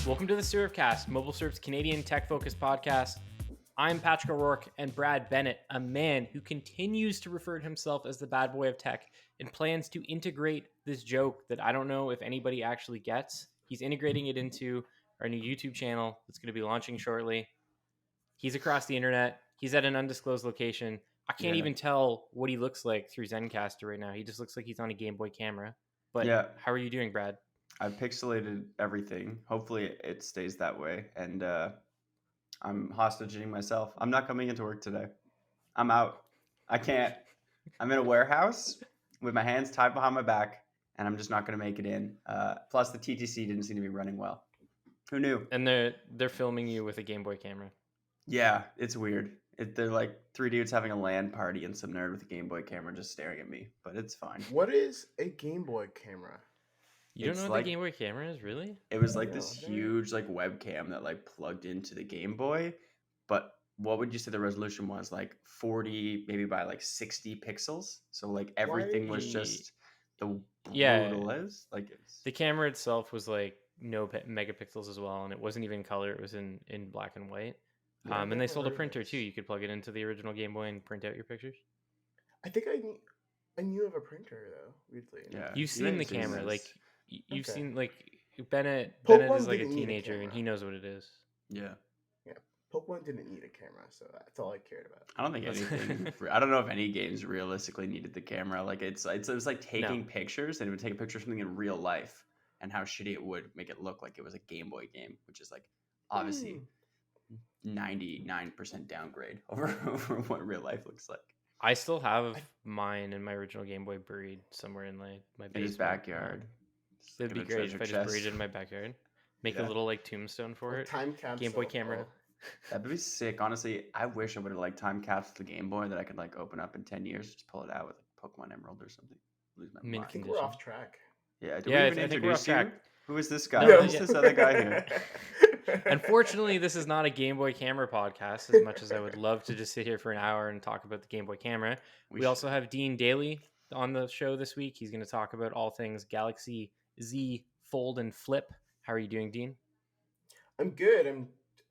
Welcome to the SyrupCast, MobileSyrup's Canadian tech-focused podcast. I'm Patrick O'Rourke and Brad Bennett, a man who continues to refer to himself as the bad boy of tech and plans to integrate this joke that I don't know if anybody actually gets. He's integrating it into our new YouTube channel that's going to be launching shortly. He's across the internet. He's at an undisclosed location. I can't even tell what he looks like through Zencaster right now. He just looks like he's on a Game Boy camera. But how are you doing, Brad? I've pixelated everything. Hopefully it stays that way. And I'm hostaging myself. I'm not coming into work today. I'm out. I can't. I'm in a warehouse with my hands tied behind my back, and I'm just not going to make it in. Plus, the TTC didn't seem to be running well. Who knew? And they're filming you with a Game Boy camera. Yeah, it's weird. They're like three dudes having a LAN party and some nerd with a Game Boy camera just staring at me. But it's fine. What is a Game Boy camera? You don't know what the Game Boy camera is, really? It was like this huge like webcam that like plugged into the Game Boy. But what would you say the resolution was? Like 40, maybe by like 60 pixels. So like everything was just the brutalest. Like the camera itself was like no megapixels as well, and it wasn't even color. It was in black and white. Yeah, and they sold a printer too. You could plug it into the original Game Boy and print out your pictures. I think I knew of a printer though. Weirdly, yeah. You've seen the camera, like you've seen like Bennett is like a teenager and he knows what it is. Yeah. Pokemon didn't need a camera, so that's all I cared about. I don't think anything. I don't know if any games realistically needed the camera. Like it was like taking pictures, and it would take a picture of something in real life, and how shitty it would make it look like it was a Game Boy game, which is like obviously 99% downgrade over what real life looks like. I still have mine and my original Game Boy buried somewhere in my basement. In his backyard. It'd be great if I just buried it in my backyard. Make a little like tombstone for it. Time capsule. Game Boy camera. That'd be sick. Honestly, I wish I would have like time capsuled the Game Boy that I could like open up in 10 years, just pull it out with like Pokemon Emerald or something. Lose my mind. I think we're off track. Yeah, I think we're off track. Who is this guy? Who's this other guy here? Unfortunately, this is not a Game Boy camera podcast, as much as I would love to just sit here for an hour and talk about the Game Boy camera. We also have Dean Daley on the show this week. He's going to talk about all things Galaxy Z Fold and Flip. How are you doing, Dean? I'm good. I'm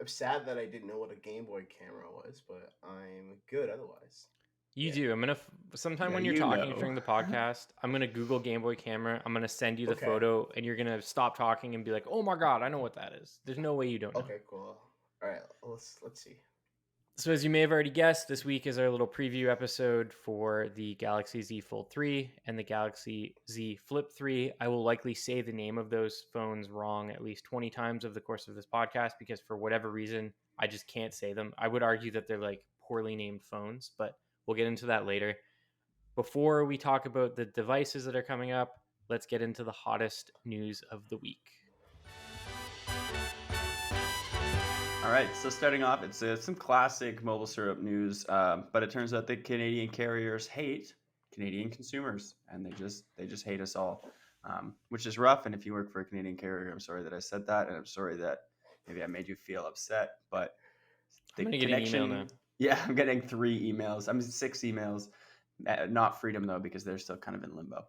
sad that I didn't know what a Game Boy camera was, but I'm good otherwise. You do. I'm going to, sometime when you're talking during the podcast, I'm going to Google Game Boy camera. I'm going to send you the photo, and you're going to stop talking and be like, oh my God, I know what that is. There's no way you don't know. Okay, cool. All right, let's see. So as you may have already guessed, this week is our little preview episode for the Galaxy Z Fold 3 and the Galaxy Z Flip 3. I will likely say the name of those phones wrong at least 20 times over the course of this podcast because for whatever reason, I just can't say them. I would argue that they're like poorly named phones, but we'll get into that later. Before we talk about the devices that are coming up, let's get into the hottest news of the week. All right, so starting off, it's some classic MobileSyrup news, but it turns out that Canadian carriers hate Canadian consumers, and they just hate us all, which is rough. And if you work for a Canadian carrier, I'm sorry that I said that, and I'm sorry that maybe I made you feel upset. But I'm gonna get an email now. Yeah, I'm getting 3 emails. 6 emails. Not Freedom though, because they're still kind of in limbo.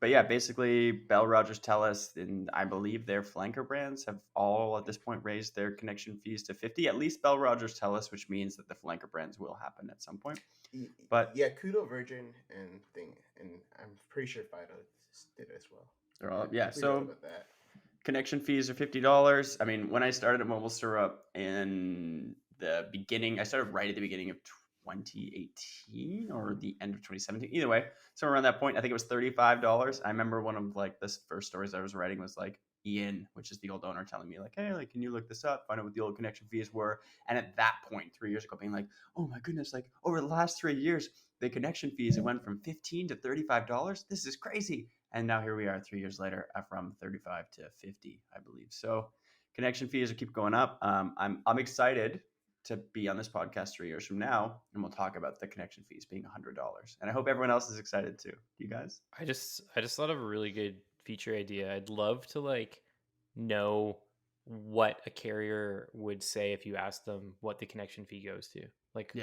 But yeah, basically Bell, Rogers, TELUS, and I believe their flanker brands have all at this point raised their connection fees to $50. At least Bell, Rogers, TELUS, which means that the flanker brands will happen at some point. But yeah, Kudo, Virgin, and I'm pretty sure Fido did as well. They're all So connection fees are $50. I mean, when I started at MobileSyrup in the beginning, I started right at the beginning of 2018 or the end of 2017. Either way, somewhere around that point, I think it was $35. I remember one of like the first stories I was writing was like Ian, which is the old owner, telling me like, hey, like, can you look this up, find out what the old connection fees were? And at that point, 3 years ago, being like, oh my goodness, like over the last 3 years, the connection fees it went from $15 to $35. This is crazy. And now here we are 3 years later, from 35 to 50, I believe. So connection fees will keep going up. I'm excited to be on this podcast 3 years from now, and we'll talk about the connection fees being $100. And I hope everyone else is excited too. You guys? I just thought of a really good feature idea. I'd love to like know what a carrier would say if you asked them what the connection fee goes to. Like,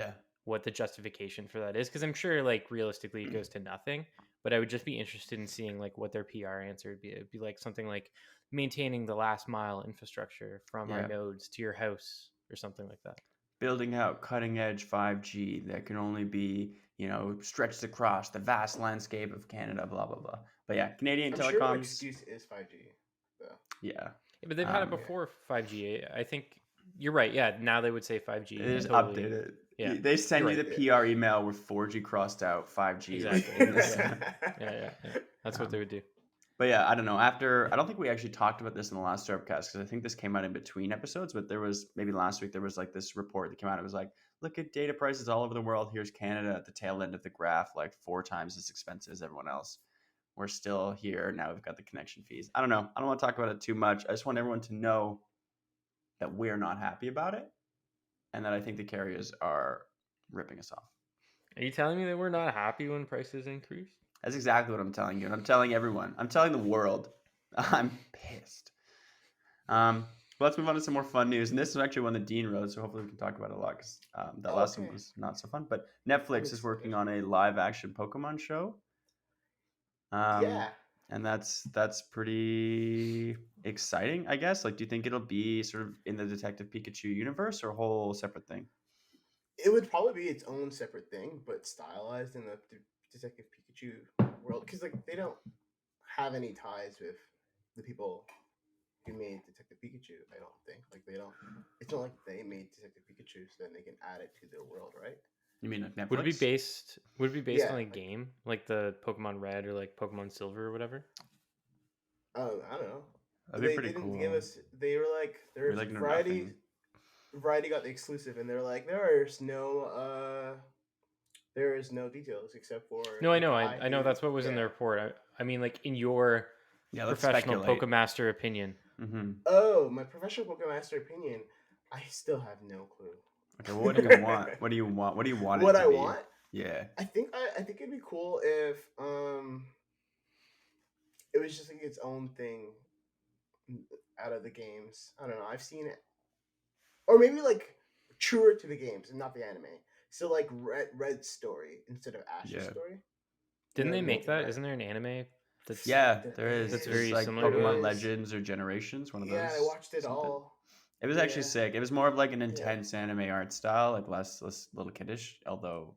what the justification for that is, because I'm sure like realistically it goes to nothing. but I would just be interested in seeing like what their PR answer would be. It'd be like something like maintaining the last mile infrastructure from our nodes to your house or something like that. Building out cutting edge 5G that can only be, stretched across the vast landscape of Canada, blah, blah, blah. But yeah, Canadian I'm telecoms. sure their excuse is 5G, though. Yeah. But they've had it before 5G. I think you're right. Yeah, now they would say 5G. They just totally. update it. Yeah, they send you right. the PR email with 4G crossed out, 5G. Exactly. Yeah. That's what they would do. But yeah, I don't know. I don't think we actually talked about this in the last SyrupCast because I think this came out in between episodes. But there was maybe last week there was like this report that came out. It was like, look at data prices all over the world. Here's Canada at the tail end of the graph, like 4 times as expensive as everyone else. We're still here now. We've got the connection fees. I don't know. I don't want to talk about it too much. I just want everyone to know that we're not happy about it, and that I think the carriers are ripping us off. Are you telling me that we're not happy when prices increase? That's exactly what I'm telling you. And I'm telling everyone. I'm telling the world. I'm pissed. Let's move on to some more fun news. And this is actually one that Dean wrote, so hopefully we can talk about it a lot because that last one was not so fun. But Netflix is working on a live-action Pokemon show. Yeah. And that's pretty exciting, I guess. Like, do you think it'll be sort of in the Detective Pikachu universe or a whole separate thing? It would probably be its own separate thing, but stylized in the Detective Pikachu world. Because, like, they don't have any ties with the people who made Detective Pikachu, I don't think. Like, they don't... It's not like they made Detective Pikachu so then they can add it to their world, right? You mean like Netflix? Would it be based on a game? Like the Pokemon Red or like Pokemon Silver or whatever? Oh, I don't know. That'd be They pretty didn't cool. give us... They were like... There's like, no, Variety... nothing. Variety got the exclusive, and they're like, there is no details except for. No, I know, I know that's what was in the report. I mean, like in your professional Pokemaster opinion. Mm-hmm. Oh, my professional Pokemaster opinion. I still have no clue. Okay, well, what do you want? What do you want? What do you want? What it to I be? want? Yeah. I think it'd be cool if it was just like its own thing out of the games. I don't know. I've seen it. Or maybe like truer to the games and not the anime. So like Red's story instead of Ash's story. Didn't they make that? Isn't there an anime? There is. That's it's very like similar. Pokemon Legends or Generations. One of those. Yeah, I watched it all. It was actually sick. It was more of like an intense anime art style, like less little kiddish. Although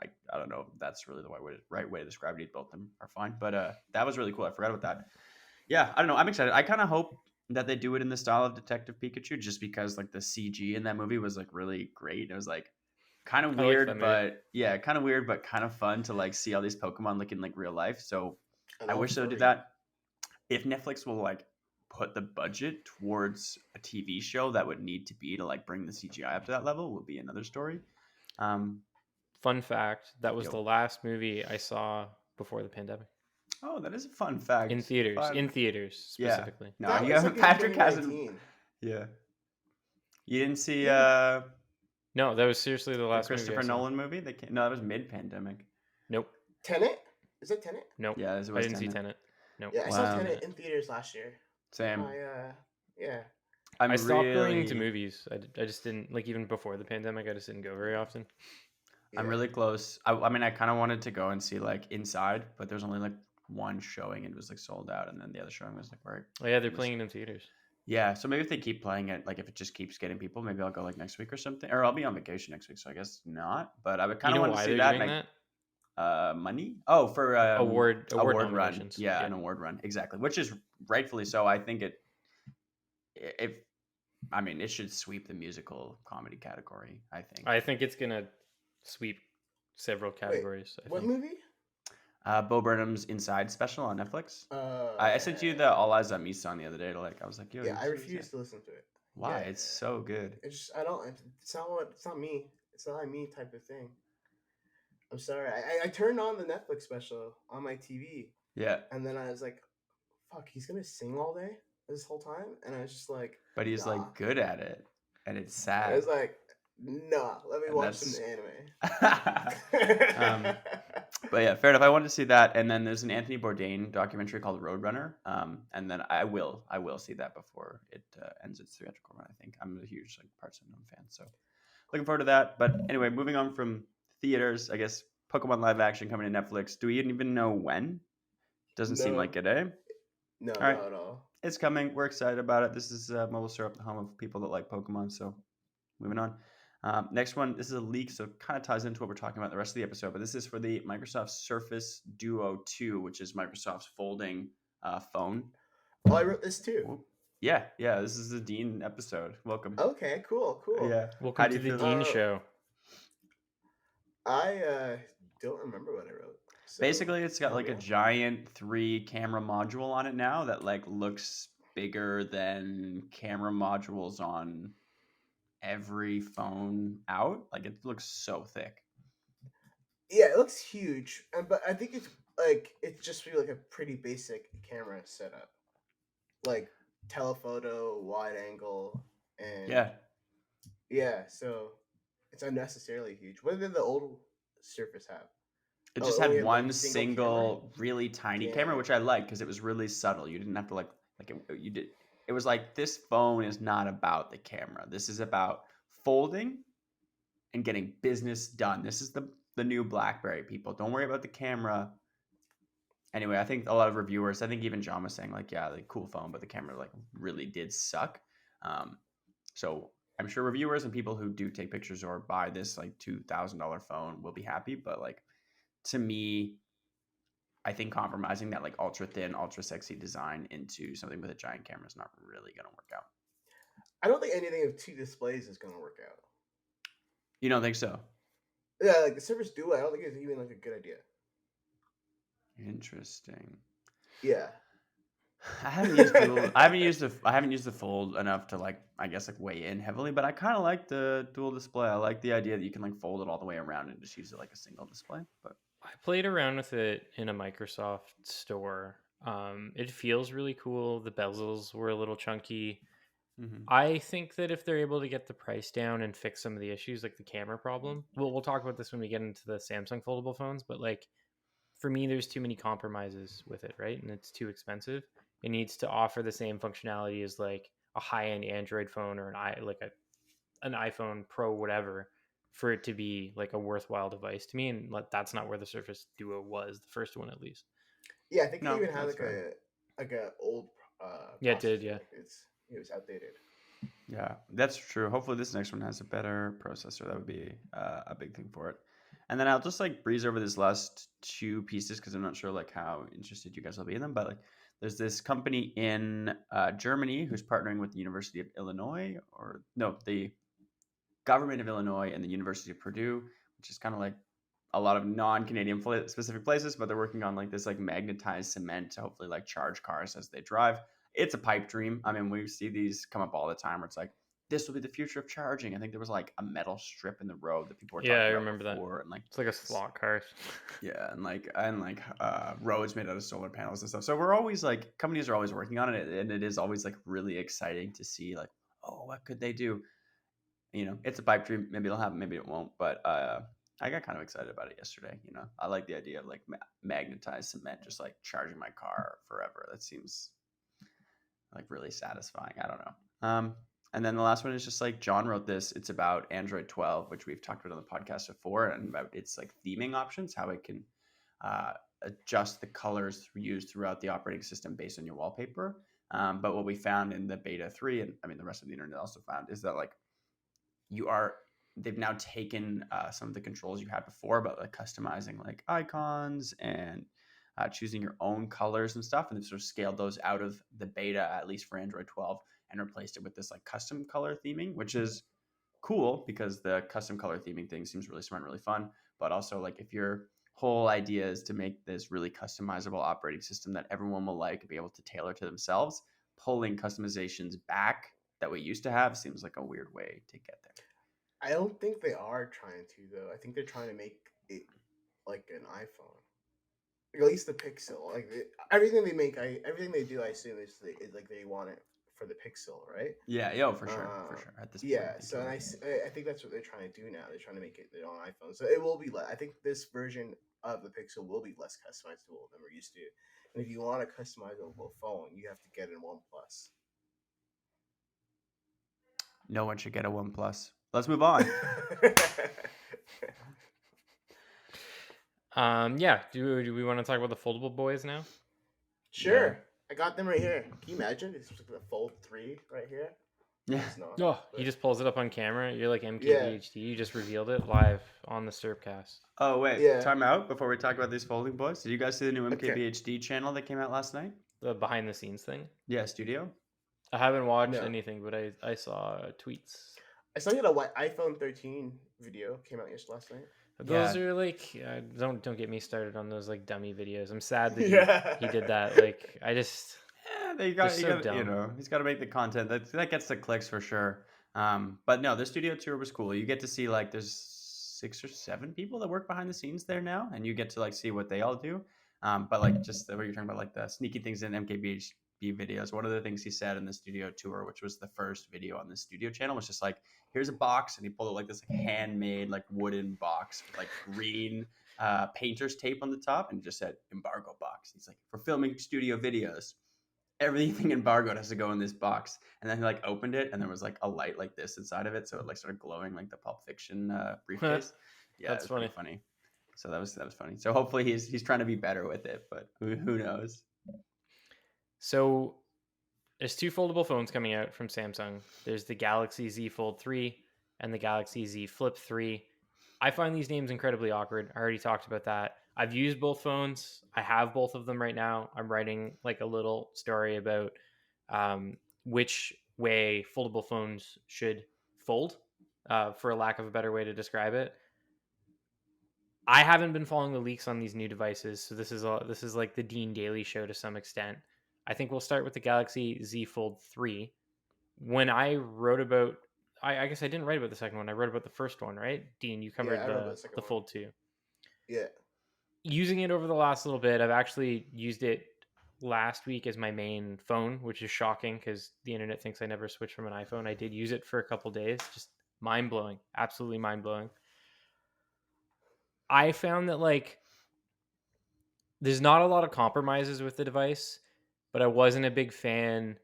I don't know if that's really the right way to describe it. Both of them are fine, but that was really cool. I forgot about that. Yeah, I don't know. I'm excited. I kind of hope that they do it in the style of Detective Pikachu, just because like the CG in that movie was like really great. It was like kind of weird, kind of weird, but kind of fun to like see all these Pokemon look in like real life. So I wish they would do that. If Netflix will like put the budget towards a TV show, that would need to be to like bring the CGI up to that level, will be another story. Fun fact: that was the last movie I saw before the pandemic. Oh, that is a fun fact. In theaters specifically. Yeah. No, Patrick hasn't. Yeah. You didn't see No, that was seriously the last Christopher Nolan movie? No, that was mid-pandemic. Nope. Tenet? Is that Tenet? Nope. Yeah, I didn't see Tenet. Nope. Yeah, I saw Tenet in theaters last year. Same. I stopped going to movies. I just didn't, like, even before the pandemic, I just didn't go very often. Yeah. I'm really close. I mean, I kind of wanted to go and see like Inside, but there's only like one showing and it was like sold out, and then the other showing was like Oh yeah, they're playing it in theaters. Yeah, so maybe if they keep playing it, like if it just keeps getting people, maybe I'll go like next week or something, or I'll be on vacation next week, so I guess not. But I would kind of want to see that. Money? Oh, for award run. Yeah, an award run, exactly. Which is rightfully so. I think it should sweep the musical comedy category. I think it's gonna sweep several categories. Wait, what movie? Bo Burnham's Inside special on Netflix. I sent you the All Eyes on Me song the other day. I was like, yo. Yeah, I refuse to listen to it. Why? Yeah. It's so good. It's not me. It's not me type of thing. I'm sorry. I turned on the Netflix special on my TV. Yeah. And then I was like, fuck, he's gonna sing all day this whole time? And I was just like, but he's like good at it. And it's sad. I was like, nah, let me watch some anime. But yeah, fair enough. I wanted to see that, and then there's an Anthony Bourdain documentary called Roadrunner, and then I will see that before it ends its theatrical run. I think I'm a huge Parts Unknown fan, so looking forward to that. But anyway, moving on from theaters, I guess Pokemon live action coming to Netflix. Do we even know when? Doesn't seem No. like it, eh? No, All right. not at all. It's coming. We're excited about it. This is MobileSyrup, the home of people that like Pokemon. So moving on. Next one, this is a leak, so it kind of ties into what we're talking about the rest of the episode. But this is for the Microsoft Surface Duo 2, which is Microsoft's folding phone. Oh, I wrote this too. Ooh. Yeah. This is the Dean episode. Welcome. Okay, cool. Yeah. Welcome to the feel? Dean Show. I don't remember what I wrote. So Basically, it's got like a yeah. giant 3-camera module on it now that like looks bigger than camera modules on every phone out. Like it looks so thick. Yeah, it looks huge, but I think it's just really like a pretty basic camera setup, like telephoto, wide angle, and yeah. So it's unnecessarily huge. What did the old Surface have? It just only had had, like, one a single single really tiny camera, Yeah. which I liked because it was really subtle. You didn't have to you did. It was like, this phone is not about the camera. This is about folding and getting business done. This is the new BlackBerry, people. Don't worry about the camera. Anyway, I think a lot of reviewers, I think even John was saying like, yeah, the cool phone, but the camera like really did suck. So I'm sure reviewers and people who do take pictures or buy this like $2,000 phone will be happy. But like, to me, I think compromising that like ultra thin, ultra sexy design into something with a giant camera is not really going to work out. I don't think anything with 2 displays is going to work out. You don't think so? Yeah, like the Surface Duo, I don't think it's even like a good idea. Interesting. Yeah. I haven't used I haven't used the Fold enough to like, I guess, like weigh in heavily, but I kind of like the dual display. I like the idea that you can like fold it all the way around and just use it like a single display. But I played around with it in a Microsoft store. It feels really cool. The bezels were a little chunky. I think that if they're able to get the price down and fix some of the issues, like the camera problem, we'll talk about this when we get into the Samsung foldable phones. But like, for me, there's too many compromises with it, right? And it's too expensive. It needs to offer the same functionality as like a high-end Android phone or an iPhone Pro, whatever, for it to be like a worthwhile device to me. And that's not where the Surface Duo was, the first one at least. Yeah, I think No, it even had that's like a old Yeah, it did, processor. yeah. Like it was outdated. yeah, that's true. Hopefully this next one has a better processor. That would be a big thing for it. And then I'll just like breeze over these last 2 pieces because I'm not sure like how interested you guys will be in them. But like, there's this company in Germany who's partnering with the University of Illinois, or no, the government of Illinois and the University of Purdue, which is kind of like a lot of non-Canadian specific places, but they're working on like this like magnetized cement to hopefully like charge cars as they drive. It's a pipe dream. I mean, we see these come up all the time where it's like, this will be the future of charging. I think there was like a metal strip in the road that people were talking about. I remember before, and like it's like a slot car. Yeah, and roads made out of solar panels and stuff. So we're always like, companies are always working on it, and it is always like really exciting to see like, oh, what could they do? You know, it's a pipe dream. Maybe it'll happen, maybe it won't. But I got kind of excited about it yesterday. You know, I like the idea of like magnetized cement just like charging my car forever. That seems like really satisfying. I don't know. And then the last one is just like, John wrote this. It's about Android 12, which we've talked about on the podcast before, and about its like theming options, how it can adjust the colors used throughout the operating system based on your wallpaper. But what we found in the beta 3, and I mean the rest of the internet also found, is that like they've now taken some of the controls you had before about like customizing like icons and choosing your own colors and stuff, and they've sort of scaled those out of the beta, at least for Android 12, and replaced it with this like custom color theming, which is cool because the custom color theming thing seems really smart and really fun. But also, like, if your whole idea is to make this really customizable operating system that everyone will like and be able to tailor to themselves, pulling customizations back that we used to have seems like a weird way to get there. I don't think they are trying to, though. I think they're trying to make it like an iPhone. Like, at least the Pixel. Like everything they make, everything they do, I assume is like they want it for the Pixel, right? Yeah, yo, for sure. At this point, yeah, so and I think that's what they're trying to do now. They're trying to make it their own iPhone. So it will be less. I think this version of the Pixel will be less customizable than we're used to. And if you want a customizable phone, you have to get an OnePlus. No one should get a OnePlus. Let's move on. Yeah. Do we want to talk about the foldable boys now? Sure. Yeah. I got them right here. Can you imagine? It's just like the Fold 3 right here. Yeah. It's not. Oh, he but- just pulls it up on camera. You're like Yeah. MKBHD. You just revealed it live on the SyrupCast. Oh wait, Yeah. time out before we talk about these folding boys. Did you guys see the new Okay. MKBHD channel that came out last night? The behind the scenes thing. Yeah, studio. I haven't watched No. anything, but I saw tweets. I saw you had a iPhone 13 video came out last night. Those are like don't get me started on those like dummy videos. I'm sad that Yeah. he did that. Like I just Yeah, They're so dumb. he's got to make the content that gets the clicks for sure. But no, the studio tour was cool. You get to see like there's 6 or 7 people that work behind the scenes there now, and you get to like see what they all do. But like just what you're talking about, like the sneaky things in MKBHD videos. One of the things he said in the studio tour, which was the first video on the studio channel, was just like, here's a box, and he pulled out like this like handmade like wooden box with like green painter's tape on the top, and it just said embargo box. He's like, for filming studio videos, everything embargoed has to go in this box. And then he like opened it, and there was like a light like this inside of it, so it like started glowing like the Pulp Fiction briefcase. Yeah, That's it was pretty funny. funny. So that was funny. So hopefully he's trying to be better with it, but who knows? So there's 2 foldable phones coming out from Samsung. There's the Galaxy Z Fold 3 and the Galaxy Z Flip 3. I find these names incredibly awkward. I already talked about that. I've used both phones. I have both of them right now. I'm writing like a little story about which way foldable phones should fold, for a lack of a better way to describe it. I haven't been following the leaks on these new devices, so this is like the Dean Daley show to some extent. I think we'll start with the Galaxy Z Fold 3. When I wrote about, I guess I didn't write about the second one. I wrote about the first one, right? Dean, you covered I wrote about the second the one. Fold 2. Yeah. Using it over the last little bit, I've actually used it last week as my main phone, which is shocking because the internet thinks I never switch from an iPhone. I did use it for a couple days. Just mind-blowing. Absolutely mind-blowing. I found that like there's not a lot of compromises with the device, but I wasn't a big fan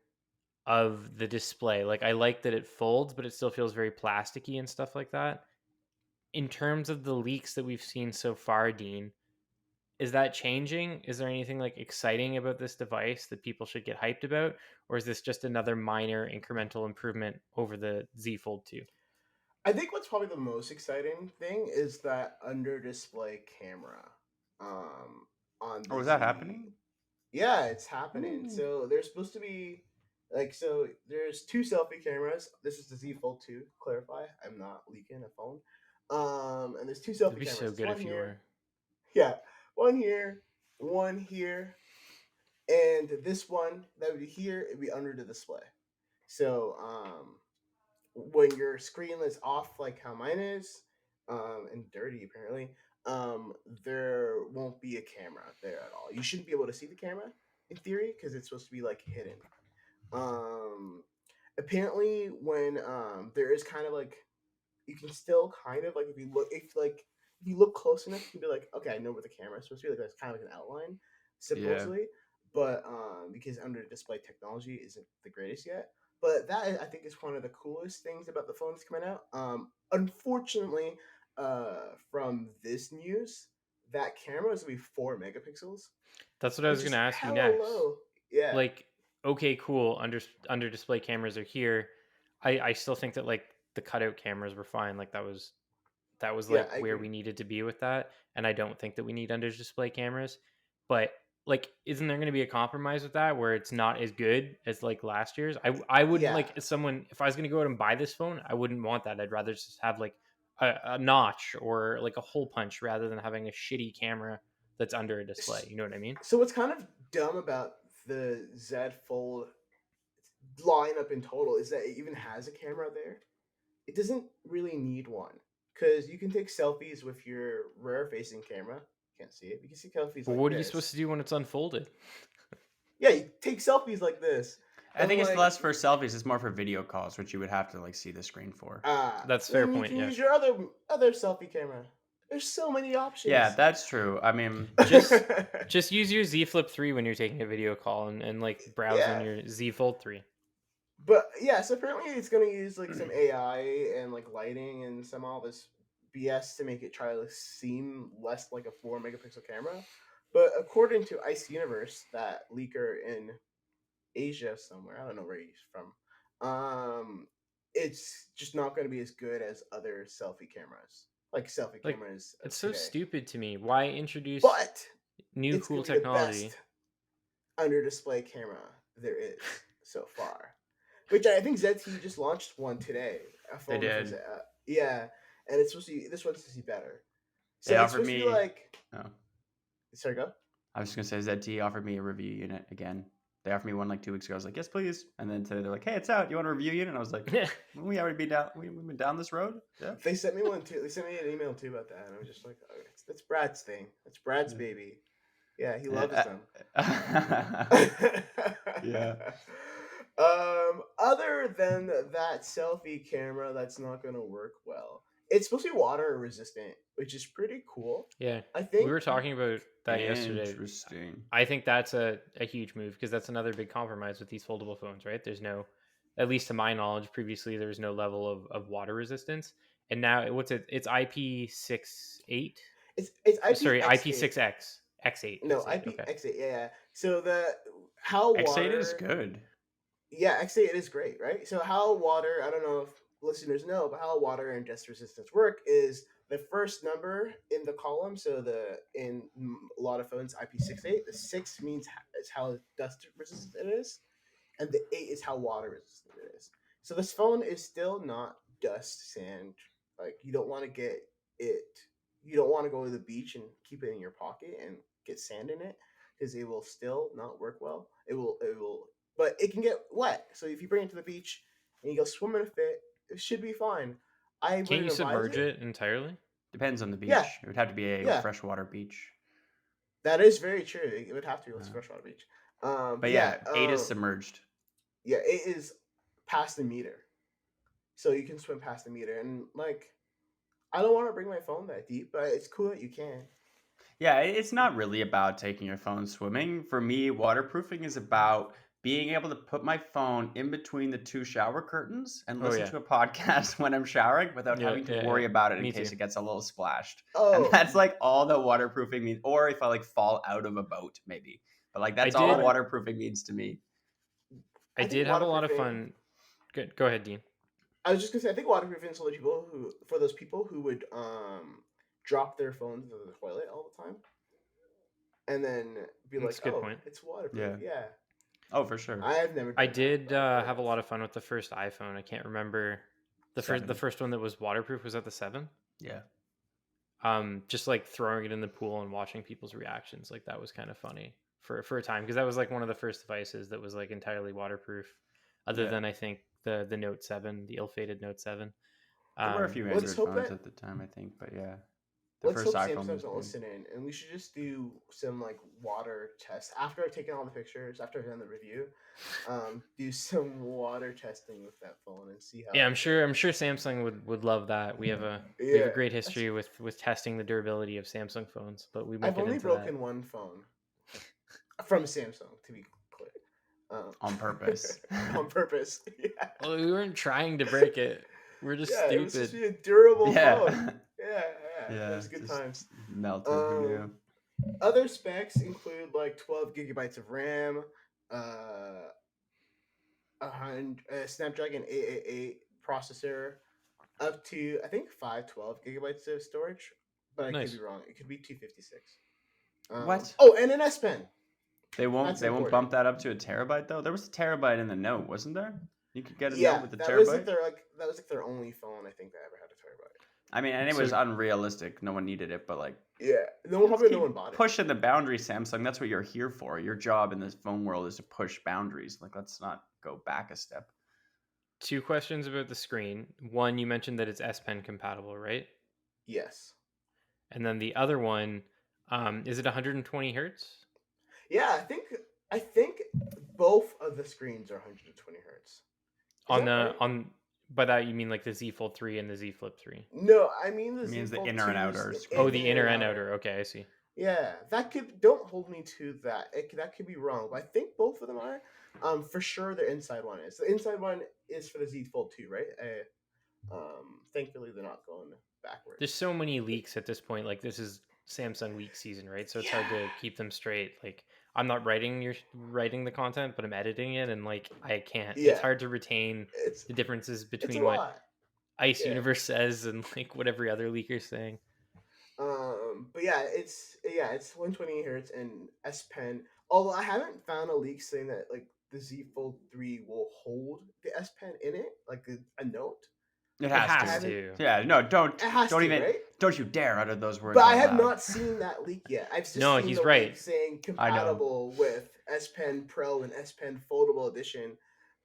of the display. Like I like that it folds, but it still feels very plasticky and stuff like that. In terms of the leaks that we've seen so far, Dean, is that changing? Is there anything like exciting about this device that people should get hyped about? Or is this just another minor incremental improvement over the Z Fold 2? I think what's probably the most exciting thing is that under display camera. On the Oh, is that Z- happening? Yeah, it's happening. Ooh. So there's supposed to be so there's 2 selfie cameras. This is the Z Fold 2, clarify. I'm not leaking a phone. And there's 2 selfie It'd be cameras. so good One if you here. were. Yeah. One here, one here, and this one that would be here, it'd be under the display. So when your screen is off like how mine is, and dirty apparently, there won't be a camera there at all. You shouldn't be able to see the camera in theory because it's supposed to be like hidden. Apparently when there is kind of like you can still kind of like if you look close enough, you can be like, okay, I know where the camera is supposed to be. Like that's kind of like an outline, supposedly. But because under display technology isn't the greatest yet. But that I think is one of the coolest things about the phones coming out. Unfortunately, from this news, that camera is gonna be 4 megapixels. That's what I was which going to is ask you hella next. low. Yeah. Like, okay, cool. Under display cameras are here. I still think that like the cutout cameras were fine. Like that was Yeah, like I where agree. we needed to be with that. And I don't think that we need under display cameras. But like, isn't there going to be a compromise with that where it's not as good as like last year's? I wouldn't Yeah. like if I was going to go out and buy this phone, I wouldn't want that. I'd rather just have like a notch or like a hole punch rather than having a shitty camera that's under a display. You know what I mean? So what's kind of dumb about the Z Fold lineup in total is that it even has a camera there. It doesn't really need one because you can take selfies with your rear facing camera. You can't see it. You can see selfies. But like what are you this. supposed to do when it's unfolded? Yeah, you take selfies like this. I think it's like- less for selfies. It's more for video calls, which you would have to like see the screen for. That's a fair then point, You can yeah. use your other selfie camera. There's so many options. Yeah, that's true. I mean, Just use your Z Flip 3 when you're taking a video call and like browse Yeah. on your Z Fold 3. But yeah, so apparently it's gonna use like some AI and like lighting and some all this BS to make it try to seem less like a 4 megapixel camera. But according to Ice Universe, that leaker in Asia somewhere, I don't know where he's from, it's just not going to be as good as other selfie cameras, like selfie Like, cameras of it's so today. stupid to me. Why introduce But new it's cool gonna be technology? the best under display camera there is so far. Which I think ZTE just launched one today. A phone did. for yeah, and it's supposed to be, this one's supposed to be better. So They it's offered supposed to me. be like. Oh, Sorry, go. I was just gonna say ZT offered me a review unit again. They offered me one like 2 weeks ago. I was like, yes, please. And then today they're like, hey, it's out. You want a review unit? And I was like, we already been down. We've been down this road. Yeah. They sent me one too. They sent me an email too about that, and I was just like, oh, that's Brad's thing. That's Brad's baby. Yeah, he loves them. Yeah. Other than that selfie camera, that's not gonna work well. It's supposed to be water resistant, which is pretty cool. Yeah, I think we were talking about that yesterday. Interesting. I think that's a huge move because that's another big compromise with these foldable phones, right? There's no, at least to my knowledge, previously there was no level of water resistance, and now what's it? It's IP68. It's Sorry, IPX8. IP6X X8. No, X8, IPX8. okay. Yeah. So how X8 water is good. Yeah, X8 is great, right? So how water, I don't know if listeners know, but how water and dust resistance work is the first number in the column. So in a lot of phones, IP68, the 6 means is how dust resistant it is, and the 8 is how water resistant it is. So this phone is still not dust, sand. Like you don't want to get it. You don't want to go to the beach and keep it in your pocket and get sand in it because it will still not work well. It will. But it can get wet. So if you bring it to the beach and you go swim in a fit, it should be fine. I Can't you wouldn't advise submerge it entirely? Depends on the beach. Yeah. It would have to be a Yeah. freshwater beach. That is very true. It would have to be a freshwater beach. But yeah, 8 is submerged. Yeah, it is past the meter. So you can swim past the meter. And like, I don't want to bring my phone that deep, but it's cool that you can. Yeah, it's not really about taking your phone swimming. For me, waterproofing is about being able to put my phone in between the 2 shower curtains and listen to a podcast when I'm showering without having to worry about it in case it gets a little splashed. And that's like all the waterproofing means. Or if I like fall out of a boat, maybe. But like that's all waterproofing means to me. I did have a lot of fun. Good. Go ahead, Dean. I was just gonna say, I think waterproofing is for those people who would drop their phones into the toilet all the time, and then be That's like, a good point. It's waterproof. Yeah. Oh, for sure. I have never. I did have a lot of fun with the first iPhone. I can't remember the first one that was waterproof. Was that the 7? Yeah. Just like throwing it in the pool and watching people's reactions, like that was kind of funny for a time because that was like one of the first devices that was like entirely waterproof, other than I think the Note 7, the ill-fated Note 7. There were a few Android phones at the time, I think, but yeah. Let's hope Samsung's not listening, and we should just do some like water tests after I've taken all the pictures, after I've done the review. Do some water testing with that phone and see how. Yeah, I'm sure Samsung would love that. We have a great history with testing the durability of Samsung phones, but we won't I've only broken one phone from Samsung, to be clear. On purpose. On purpose. Yeah. Well, we weren't trying to break it. We're just stupid. It was supposed to be a durable phone. Yeah, it was good times. Melted. Who knew? Other specs include like 12 gigabytes of RAM, Snapdragon 888 processor, up to I think 512 gigabytes of storage, but I could be wrong. It could be 256. What? Oh, and an S Pen. They won't bump that up to a terabyte though. There was a terabyte in the Note, wasn't there? You could get a Note with a terabyte. That was like their only phone I think that ever had a terabyte. I mean, and it was unrealistic. No one needed it, but like, no one bought it. Pushing the boundaries, Samsung. That's what you're here for. Your job in this phone world is to push boundaries. Like, let's not go back a step. 2 questions about the screen. One, you mentioned that it's S Pen compatible, right? Yes. And then the other one, is it 120 hertz? Yeah, I think both of the screens are 120 hertz. By that you mean like the Z Fold 3 and the Z Flip 3? No, I mean the inner and outer. The inner and outer. Okay, I see. Yeah, don't hold me to that. That could be wrong, but I think both of them are. For sure, the inside one is. The inside one is for the Z Fold 2, right? Thankfully, they're not going backwards. There's so many leaks at this point. Like, this is Samsung leak season, right? So it's hard to keep them straight. Like, I'm not writing the content, but I'm editing it, and like I can't. Yeah. It's hard to retain It's the differences it's a between what lot. Ice Yeah. Universe says and like what every other leaker's saying. But yeah, it's 120 hertz and S Pen. Although I haven't found a leak saying that like the Z Fold 3 will hold the S Pen in it, like a note. It has has to. Yeah, no, don't even, right? don't you dare utter those words. But I out have loud. not seen that leak yet. I've just No, seen he's the right. leak saying I know. compatible with S Pen Pro and S Pen Foldable Edition,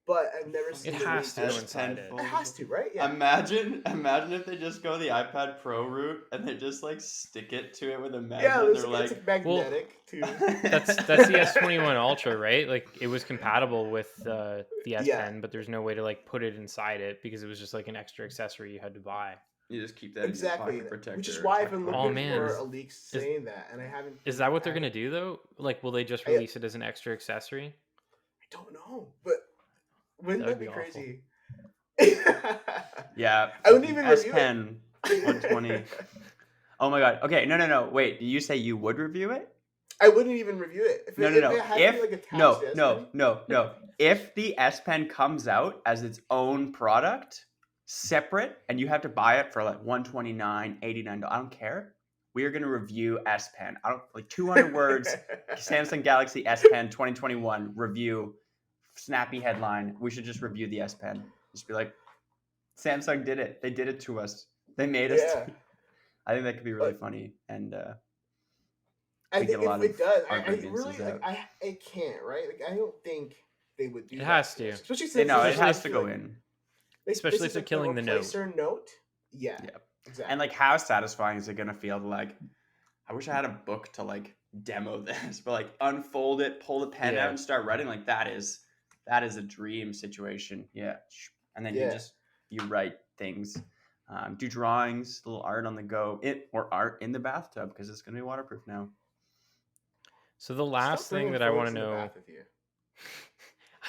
but I've never seen It the has leak. to go S inside Pen it. It has to, right? Yeah. Imagine if they just go the iPad Pro route and they just like stick it to it with a magnet. Yeah, and it's they're like magnetic too. That's the S21 Ultra, right? Like it was compatible with the S Yeah. Pen, but there's no way to like put it inside it because it was just like an extra accessory you had to buy. You just keep that Exactly, in your pocket protector. which is why I've been looking Oh, man. for a leak saying that, and I haven't. Is that what they're gonna do though? Like, will they just release it as an extra accessory? I don't know, but wouldn't That that, would be be crazy? Yeah, I wouldn't even S review Pen it. 120. Oh my god. Okay, no. Wait, did you say you would review it? I wouldn't even review it. If No. it had to be like attached to S Pen, No. If the S Pen comes out as its own product, separate, and you have to buy it for like $129, $89, I don't care. We are going to review S Pen. I don't like 200 words. Samsung Galaxy S Pen 2021 review. Snappy headline. We should just review the S Pen. Just be like, Samsung did it. They did it to us. They made us. Yeah. I think that could be really funny, and I we think get a lot if it of does, our I grievances really like. out. I can't, right? Like, I don't think they would do. It that has to to. us. Especially They since know it this has is to like- go in. Especially this if they're is killing the note. replacer note. Yeah. Yep. Exactly. And like, how satisfying is it gonna feel to like? I wish I had a book to like demo this, but like unfold it, pull the pen Yeah. out, and start writing. Like that is a dream situation. Yeah, and then Yeah. you write things, do drawings, little art on the go, or art in the bathtub because it's gonna be waterproof now. So the Stop last thing bringing that I want phones to in the know, bath with you.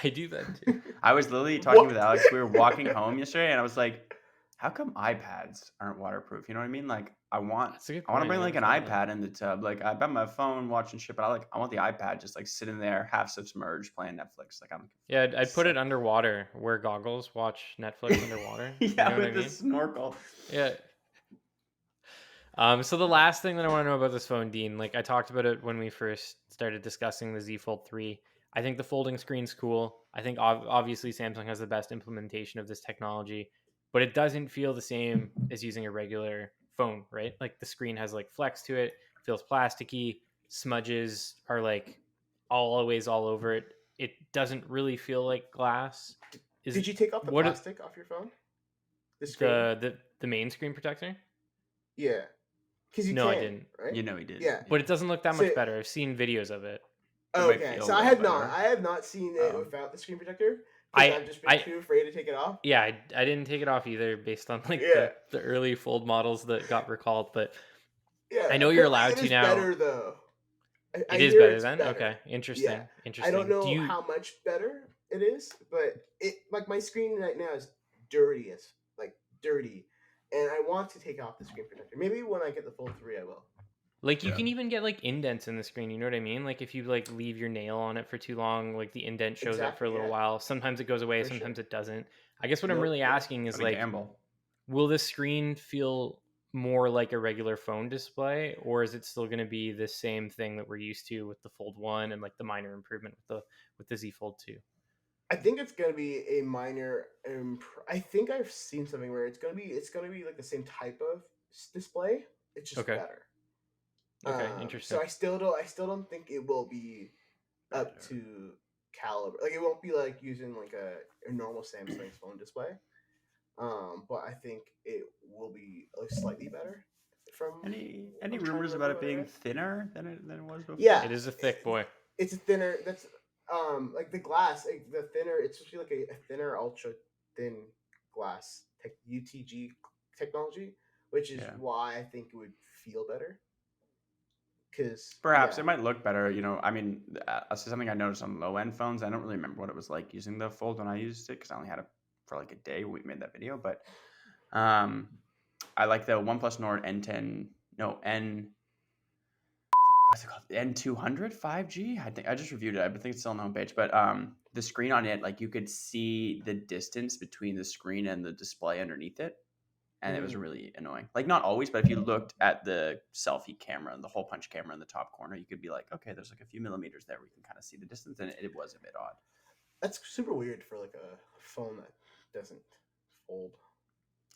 I do that too. I was literally talking What? with Alex. We were walking home yesterday, and I was like, "How come iPads aren't waterproof?" You know what I mean? Like, I want That's a good to bring point, like an never thought of iPad in the tub. Like, I've got my phone watching shit, but I want the iPad just like sitting there, half submerged, playing Netflix. Like, I'm Yeah, I'd put it underwater, wear goggles, watch Netflix underwater. yeah, You know what with I the mean? snorkel. Yeah. So the last thing that I want to know about this phone, Dean, like I talked about it when we first started discussing the Z Fold 3. I think the folding screen's cool. I think obviously Samsung has the best implementation of this technology, but it doesn't feel the same as using a regular phone, right? Like the screen has like flex to it, feels plasticky, smudges are like always all over it. It doesn't really feel like glass. Did you take off the what- plastic off your phone? The screen. the main screen protector? Yeah. Because you No, I can, didn't. Right? You know he did. Yeah. But it doesn't look that So- much better. I've seen videos of it. might Okay, feel so a I little have not. better. I have not seen it Oh. without the screen protector. I've just been I- too afraid to take it off. Yeah, I didn't take it off either based on like Yeah. the early fold models that got recalled, but Yeah, I know you're apparently allowed it to is now. Better though. I it is hear better it's then. better. Okay, interesting. Yeah. Interesting. I don't know Do you, how much better it is, but it like my screen right now is dirty as dirty, and I want to take off the screen protector. Maybe when I get the Fold 3, I will. like you Yeah. can even get like indents in the screen. You know what I mean? Like if you like leave your nail on it for too long, like the indent shows up for a Exactly, little yeah. while. Sometimes it goes away, For sure. sometimes it doesn't. I guess what I'm Nope, really yeah. asking is Gotta like, gamble. will this screen feel more like a regular phone display, or is it still going to be the same thing that we're used to with the Fold 1 and like the minor improvement with the Z Fold 2? I think it's gonna be a minor. I think I've seen something where it's gonna be like the same type of display. It's just Okay. better. Okay, interesting. So I still don't think it will be up Better. to caliber. Like it won't be like using like a normal Samsung phone display. But I think it will be slightly better. From Any I'm trying to rumors about it remember being right. thinner than it was before? Yeah. It is a thick boy. It's a thinner. That's like the glass. Like the thinner. It's supposed to be like a thinner, ultra thin glass UTG technology, which is Yeah. why I think it would feel better. Because Perhaps it might look better. You know, I mean, something I noticed on low end phones. I don't really remember what it was like using the Fold when I used it because I only had it for like a day when we made that video. But I like the OnePlus Nord N10. No, what's it called? N200 5G. I think I just reviewed it. I think it's still on the homepage. But the screen on it, like you could see the distance between the screen and the display underneath it, and it was really annoying. Like not always, but if you looked at the selfie camera and the hole punch camera in the top corner, you could be like, okay, there's like a few millimeters there where you can kind of see the distance, and it was a bit odd. That's super weird for like a phone that doesn't fold.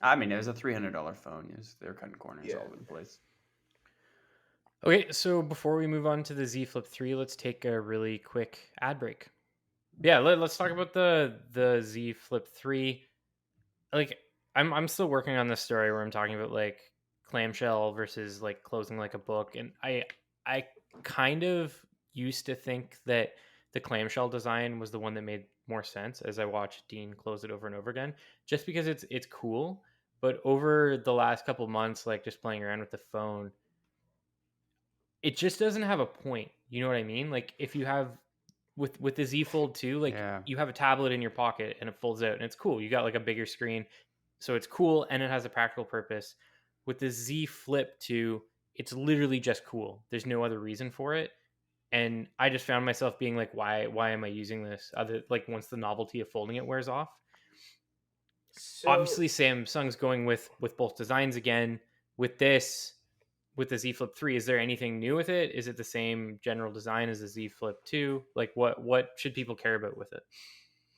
I mean, it was a $300 phone. Yes, they're cutting corners all over the place. Okay, so before we move on to the Z Flip 3, let's take a really quick ad break. Yeah, let's talk about the Z Flip 3. Like, I'm still working on this story where I'm talking about like clamshell versus like closing like a book, and I kind of used to think that the clamshell design was the one that made more sense as I watched Dean close it over and over again, just because it's cool. But over the last couple months, like just playing around with the phone, it just doesn't have a point. You know what I mean? Like if you have with the Z Fold 2, like you have a tablet in your pocket and it folds out and it's cool. You got like a bigger screen. So it's cool and it has a practical purpose. With the Z Flip 2, it's literally just cool. There's no other reason for it. And I just found myself being like, why am I using this? Other like once the novelty of folding it wears off. So, obviously Samsung's going with both designs again. With this, with the Z Flip 3, is there anything new with it? Is it the same general design as the Z Flip 2? Like what should people care about with it?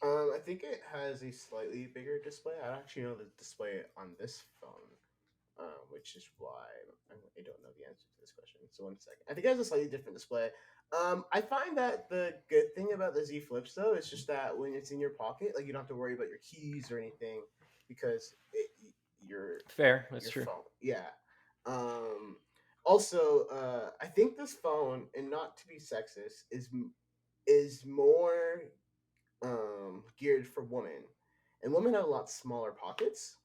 I think it has a slightly bigger display. I don't actually know the display on this phone, which is why I don't know the answer to this question. So 1 second. I think it has a slightly different display. I find that the good thing about the Z Flips though is just that when it's in your pocket, like you don't have to worry about your keys or anything because you're fair. That's true. Phone. Yeah. Also, I think this phone, and not to be sexist, is more geared for women, and women have a lot smaller pockets.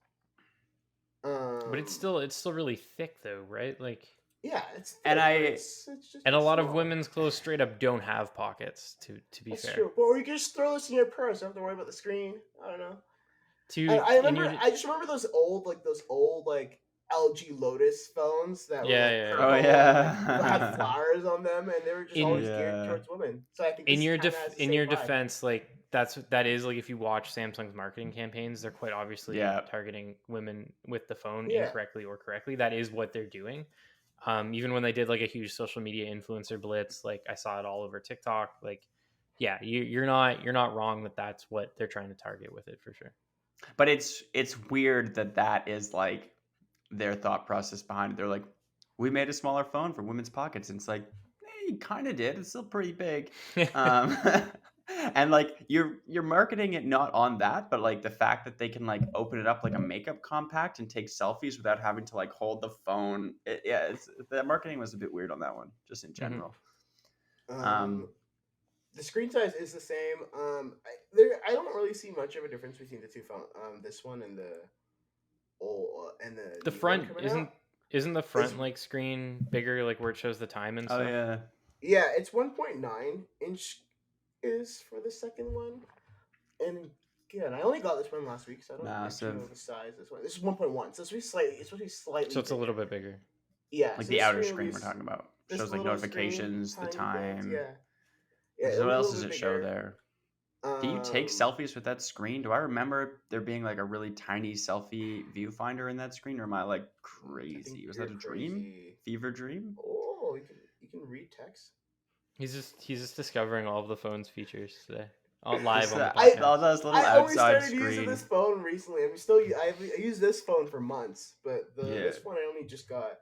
But it's still really thick though, right? Like yeah, it's thick, and it's just and a lot small. of women's clothes straight up don't have pockets. To be That's fair, true. But or you can just throw this in your purse. You don't have to worry about the screen. I don't know. I just remember those old LG Lotus phones that were purple, had flowers on them, and they were just always geared towards women. So I think in your defense, like that is like if you watch Samsung's marketing campaigns, they're quite obviously targeting women with the phone incorrectly or correctly. That is what they're doing. Even when they did like a huge social media influencer blitz, like I saw it all over TikTok. Like, yeah, you're not wrong that that's what they're trying to target with it for sure. But it's weird that is like their thought process behind it. They're like, we made a smaller phone for women's pockets, and it's like, hey, you kind of did. It's still pretty big. And like you're marketing it not on that, but like the fact that they can like open it up like a makeup compact and take selfies without having to like hold the phone. The marketing was a bit weird on that one, just in general. The screen size is the same. I don't really see much of a difference between the two phones. This one and the front isn't the front like screen bigger, like where it shows the time and stuff? Oh yeah, it's 1.9 inch is for the second one, and again, I only got this one last week, so I don't actually know the size of this one. This is 1.1, so it's supposed to be slightly. So it's a little bit bigger. Yeah, like so the outer screen we're talking about shows like notifications, screen, the time. Yeah. So what else does it show there? Do you take selfies with that screen? Do I remember there being like a really tiny selfie viewfinder in that screen, or am I like crazy? Was that a dream? Fever dream? Oh, you can read text. He's just discovering all of the phone's features today. Live on the podcast. All those little outside only started screen. using this phone recently. I used this phone for months, but this one I only just got.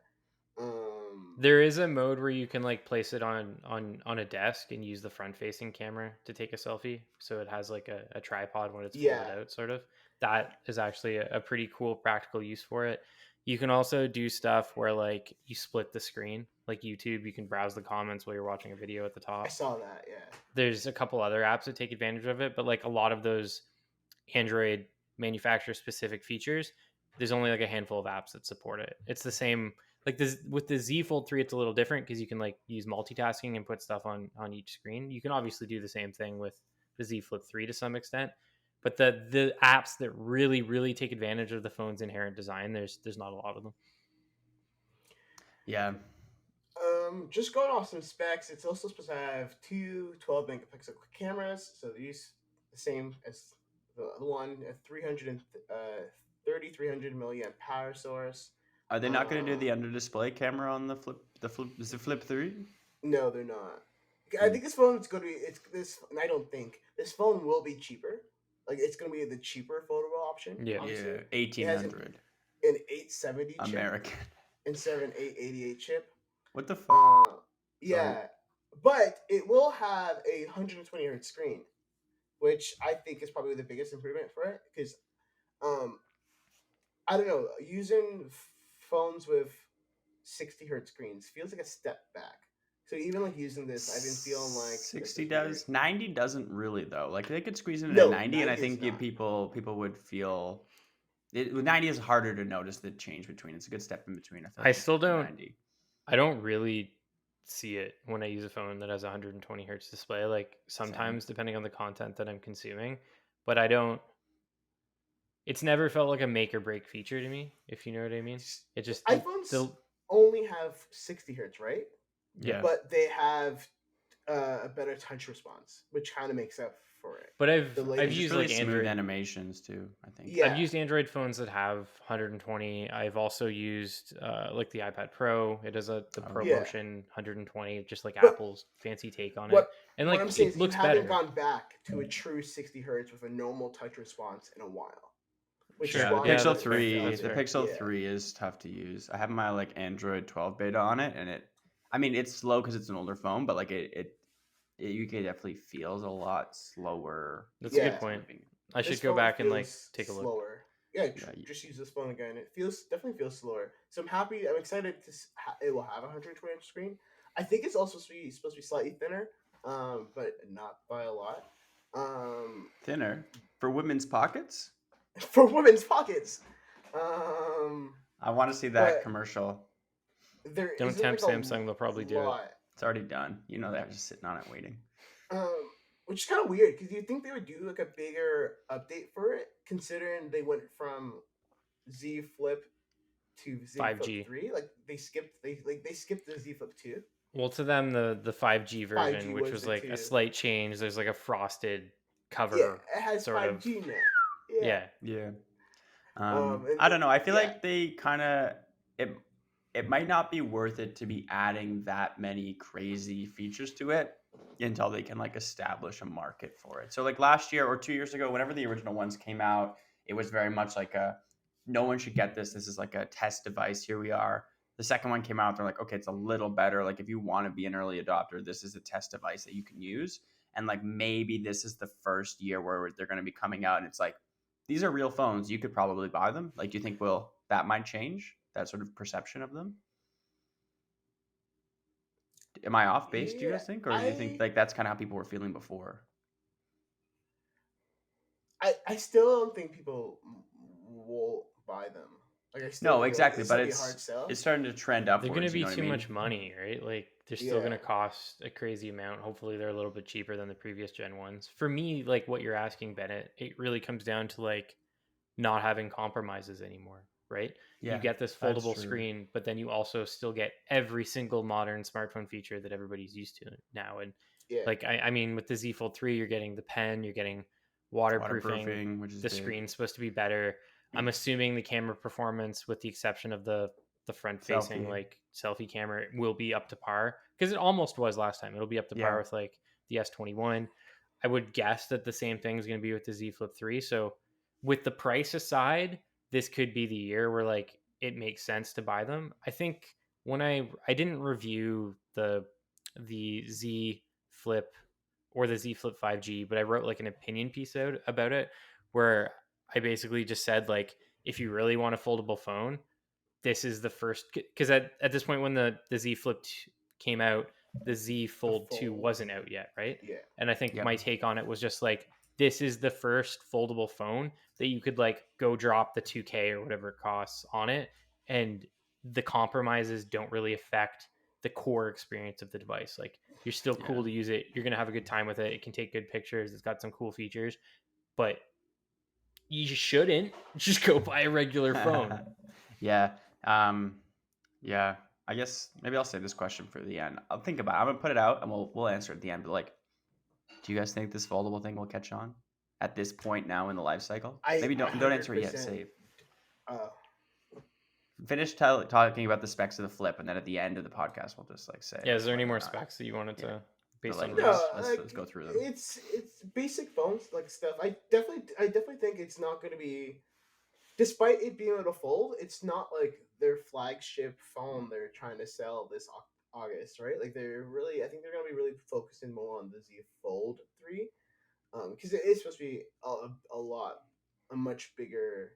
There is a mode where you can like place it on a desk and use the front facing camera to take a selfie, so it has like a tripod when it's folded out, sort of. That is actually a pretty cool practical use for it. You can also do stuff where like you split the screen, like YouTube. You can browse the comments while you're watching a video at the top. I saw that. Yeah, there's a couple other apps that take advantage of it, but like a lot of those Android manufacturer specific features, there's only like a handful of apps that support it. It's the same like this with the Z Fold 3. It's a little different because you can like use multitasking and put stuff on each screen. You can obviously do the same thing with the Z Flip 3 to some extent, But the apps that really take advantage of the phone's inherent design, there's not a lot of them. Yeah. Just going off some specs, it's also supposed to have two 12 megapixel cameras, so these the same as the one, a 300 milliamp power source. Are they not going to do the under display camera on the flip? Is it Flip 3? No, they're not. I think this phone is going to be. And I don't think this phone will be cheaper. Like it's going to be the cheaper foldable option. Yeah, obviously. Yeah, 1800 an 870 chip American instead of an 888 chip. What the fuck? Yeah, but it will have a 120 hertz screen, which I think is probably the biggest improvement for it. Because, I don't know, using phones with 60 hertz screens feels like a step back. So even like using this, I've been feeling like 60 does. 90 doesn't really though. Like they could squeeze in No, a 90, and I 90 think is not. people would feel. With 90 is harder to notice the change between. It's a good step in between. I still don't. 90. I don't really see it when I use a phone that has 120 hertz display. Like sometimes, depending on the content that I'm consuming, but I don't. It's never felt like a make or break feature to me, if you know what I mean. It just iPhones only have 60 hertz, right? Yeah. But they have a better touch response, which kind of makes up for it. But I've It's used really like smooth Android animations too. I think. Yeah. I've used Android phones that have 120. I've also used like the iPad Pro. It has the ProMotion 120, just like Apple's fancy take on it. And like what I'm saying it is looks you better. haven't gone back to a true 60 hertz with a normal touch response in a while. Which Sure. is The why Pixel that's 3, fair. the Pixel 3 is tough to use. I have my like Android 12 beta on it, and it's slow because it's an older phone, but like it you can definitely feels a lot slower. That's a good point. I should go back and like take a look. Slower. Yeah, just use this phone again. It definitely feels slower. So I'm excited to. It will have a 120 inch screen. I think it's also supposed to be slightly thinner, but not by a lot. Thinner for women's pockets. For women's pockets. I want to see that commercial. Don't tempt Samsung; they'll probably do it. It's already done. You know they're just sitting on it waiting. Which is kind of weird because you'd think they would do like a bigger update for it, considering they went from Z Flip to Z 5G. Flip 3. Like they skipped the Z Flip 2. Well, to them the 5G version, 5G which was was it like too. a slight change. There's like a frosted cover. Yeah, it has sort 5G of. now. Yeah. I don't know. I feel like they kind of it might not be worth it to be adding that many crazy features to it until they can like establish a market for it. So like last year or 2 years ago, whenever the original ones came out, it was very much like no one should get this. This is like a test device. Here we are. The second one came out. They're like, okay, it's a little better. Like if you want to be an early adopter, this is a test device that you can use. And like maybe this is the first year where they're going to be coming out and it's like, these are real phones. You could probably buy them. Like, do you think that might change that sort of perception of them? Am I off base, do you guys think? Or do you think like that's kind of how people were feeling before? I still don't think people will buy them. Like no, exactly. But hard sell. It's starting to trend upwards. They're going to be too much money, right? Like they're still going to cost a crazy amount. Hopefully they're a little bit cheaper than the previous gen ones. For me, like what you're asking, Bennett, it really comes down to like not having compromises anymore, right? You get this foldable screen, but then you also still get every single modern smartphone feature that everybody's used to now. And like, I mean, with the Z Fold 3, you're getting the pen, you're getting waterproofing, which is the screen's supposed to be better. I'm assuming the camera performance, with the exception of the front facing like selfie camera, will be up to par, because it almost was last time. It'll be up to par with like the S21. I would guess that the same thing is going to be with the Z Flip 3. So with the price aside, this could be the year where like it makes sense to buy them. I think when I didn't review the Z Flip or the Z Flip 5G, but I wrote like an opinion piece out about it where I basically just said like, if you really want a foldable phone, this is the first, because at this point when the Z Flip came out, the Z Fold 2 wasn't out yet, right? Yeah. And I think my take on it was just like, this is the first foldable phone that you could like go drop the 2K or whatever it costs on it, and the compromises don't really affect the core experience of the device. Like you're still cool to use it. You're going to have a good time with it. It can take good pictures. It's got some cool features, but You shouldn't. Just go buy a regular phone. Yeah. Yeah. I guess maybe I'll save this question for the end. I'll think about it. I'm gonna put it out and we'll answer at the end. But like, do you guys think this foldable thing will catch on at this point now in the life cycle? Maybe don't answer it yet. 100%. Save. Uh, Finish talking about the specs of the Flip, and then at the end of the podcast, we'll just like say. Yeah. Is there any more specs that you wanted to based like, on no, this? let's go through them. It's basic phones like stuff. I definitely think it's not going to be, despite it being able to fold, it's not like their flagship phone they're trying to sell this August, right? Like I think they're going to be really focusing more on the Z Fold 3, because it is supposed to be a much bigger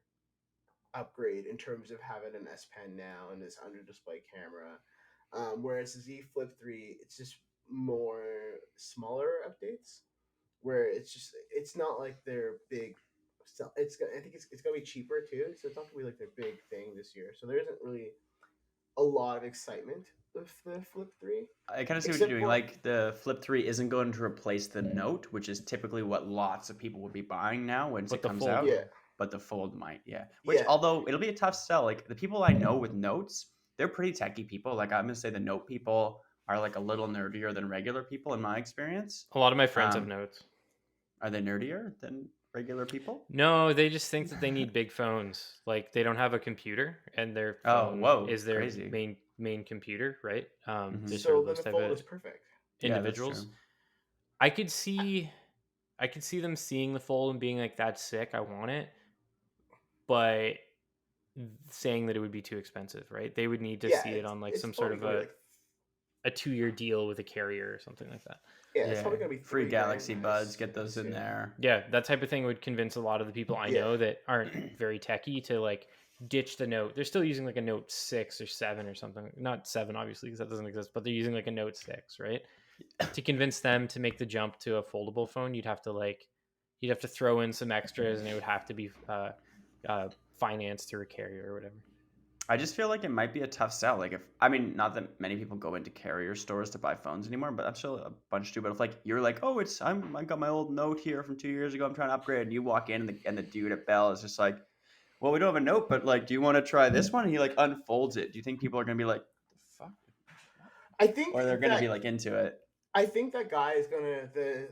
upgrade in terms of having an S Pen now and this under display camera, whereas the Z Flip 3, it's just more smaller updates where it's not like their big. I think it's gonna be cheaper too, so it's not gonna be like their big thing this year. So there isn't really a lot of excitement with the Flip 3. I kind of see what you're doing. Like the Flip 3 isn't going to replace the Note, which is typically what lots of people would be buying now once it comes out. Yeah. But the Fold might, Which, although it'll be a tough sell, like the people I know with Notes, they're pretty techie people. Like I'm gonna say the Note people are like a little nerdier than regular people in my experience. A lot of my friends have Notes. Are they nerdier than regular people? No, they just think that they need big phones. Like they don't have a computer, and their phone is their main computer, right? So then the Fold is perfect. Individuals. Yeah, I could see them seeing the Fold and being like, "That's sick, I want it," but saying that it would be too expensive, right? They would need to see it on like some sort of a 2-year deal with a carrier or something like that. Yeah, it's probably gonna be free Galaxy Buds. Get those in there. Yeah, that type of thing would convince a lot of the people I know that aren't very techie to like ditch the Note. They're still using like a Note 6 or 7 or something. Not 7, obviously, because that doesn't exist, but they're using like a Note 6, right? To convince them to make the jump to a foldable phone, you'd have to throw in some extras, and it would have to be financed through a carrier or whatever. I just feel like it might be a tough sell. Like not that many people go into carrier stores to buy phones anymore, but I'm sure a bunch do. But if like you're like, oh, I got my old Note here from 2 years ago, I'm trying to upgrade, and you walk in and the dude at Bell is just like, well, we don't have a Note, but like, do you want to try this one? And he like unfolds it. Do you think people are gonna be like, the fuck? I think, or they're gonna be like into it. I think that guy is gonna the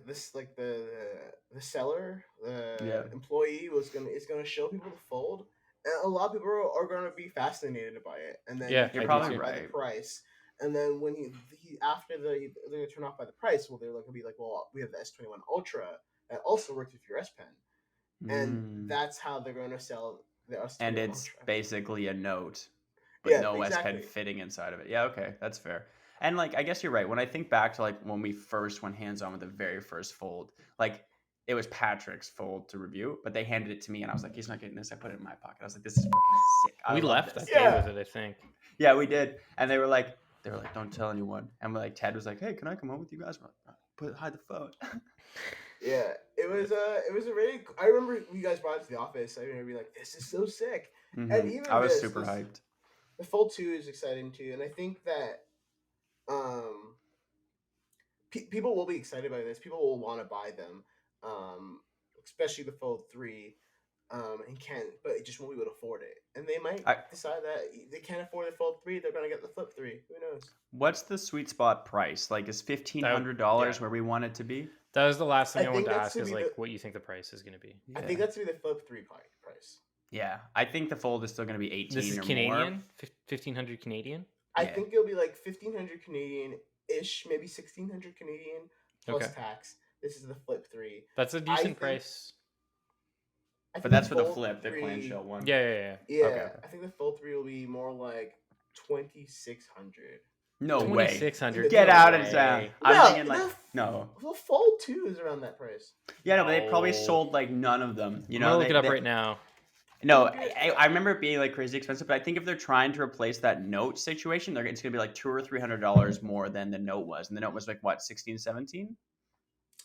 seller, the employee is gonna show people the Fold. And a lot of people are going to be fascinated by it, and then you're probably right. The price, and then when they're going to turn off by the price, well, they're going to be like, well, we have the S21 Ultra that also works with your S Pen, and that's how they're going to sell the S21 And it's Ultra. Basically a Note, but no S Pen fitting inside of it. Yeah, okay, that's fair. And like, I guess you're right. When I think back to like when we first went hands-on with the very first Fold, like. It was Patrick's Fold to review, but they handed it to me, and I was like, "He's not getting this." I put it in my pocket. I was like, "This is fucking sick." We left that day with it, I think. Yeah, we did, and they were like, "Don't tell anyone." And like Ted was like, "Hey, can I come home with you guys?" Hide the phone. Yeah, it was a really. I remember you guys brought it to the office. I remember being like, "This is so sick," and even I was super hyped. The Fold 2 is exciting too, and I think that people will be excited by this. People will want to buy them. Especially the Fold 3, and but it just won't be able to afford it. And they might decide that they can't afford the Fold 3, they're gonna get the Flip 3. Who knows? What's the sweet spot price? Like, is $1,500 where we want it to be? That was the last thing I wanted to ask is like what you think the price is gonna be. I think that's gonna be the Flip 3 price. Yeah, I think the Fold is still gonna be 18 this is or Canadian? more. 1,500 Canadian? I think it'll be like 1,500 Canadian-ish, maybe 1,600 Canadian plus tax. This is the Flip 3. That's a decent price. But that's for the Flip, the clamshell one. Yeah. Okay. I think the Fold 3 will be more like 2,600. No way. 2,600. Get out of town. I'm thinking like no. The Fold 2 is around that price. Yeah, no, but they probably sold like none of them. You know, I'm gonna look it up right now. No, I remember it being like crazy expensive, but I think if they're trying to replace that Note situation, it's gonna be like $200 or $300 more than the Note was, and the Note was like what, 16, 17?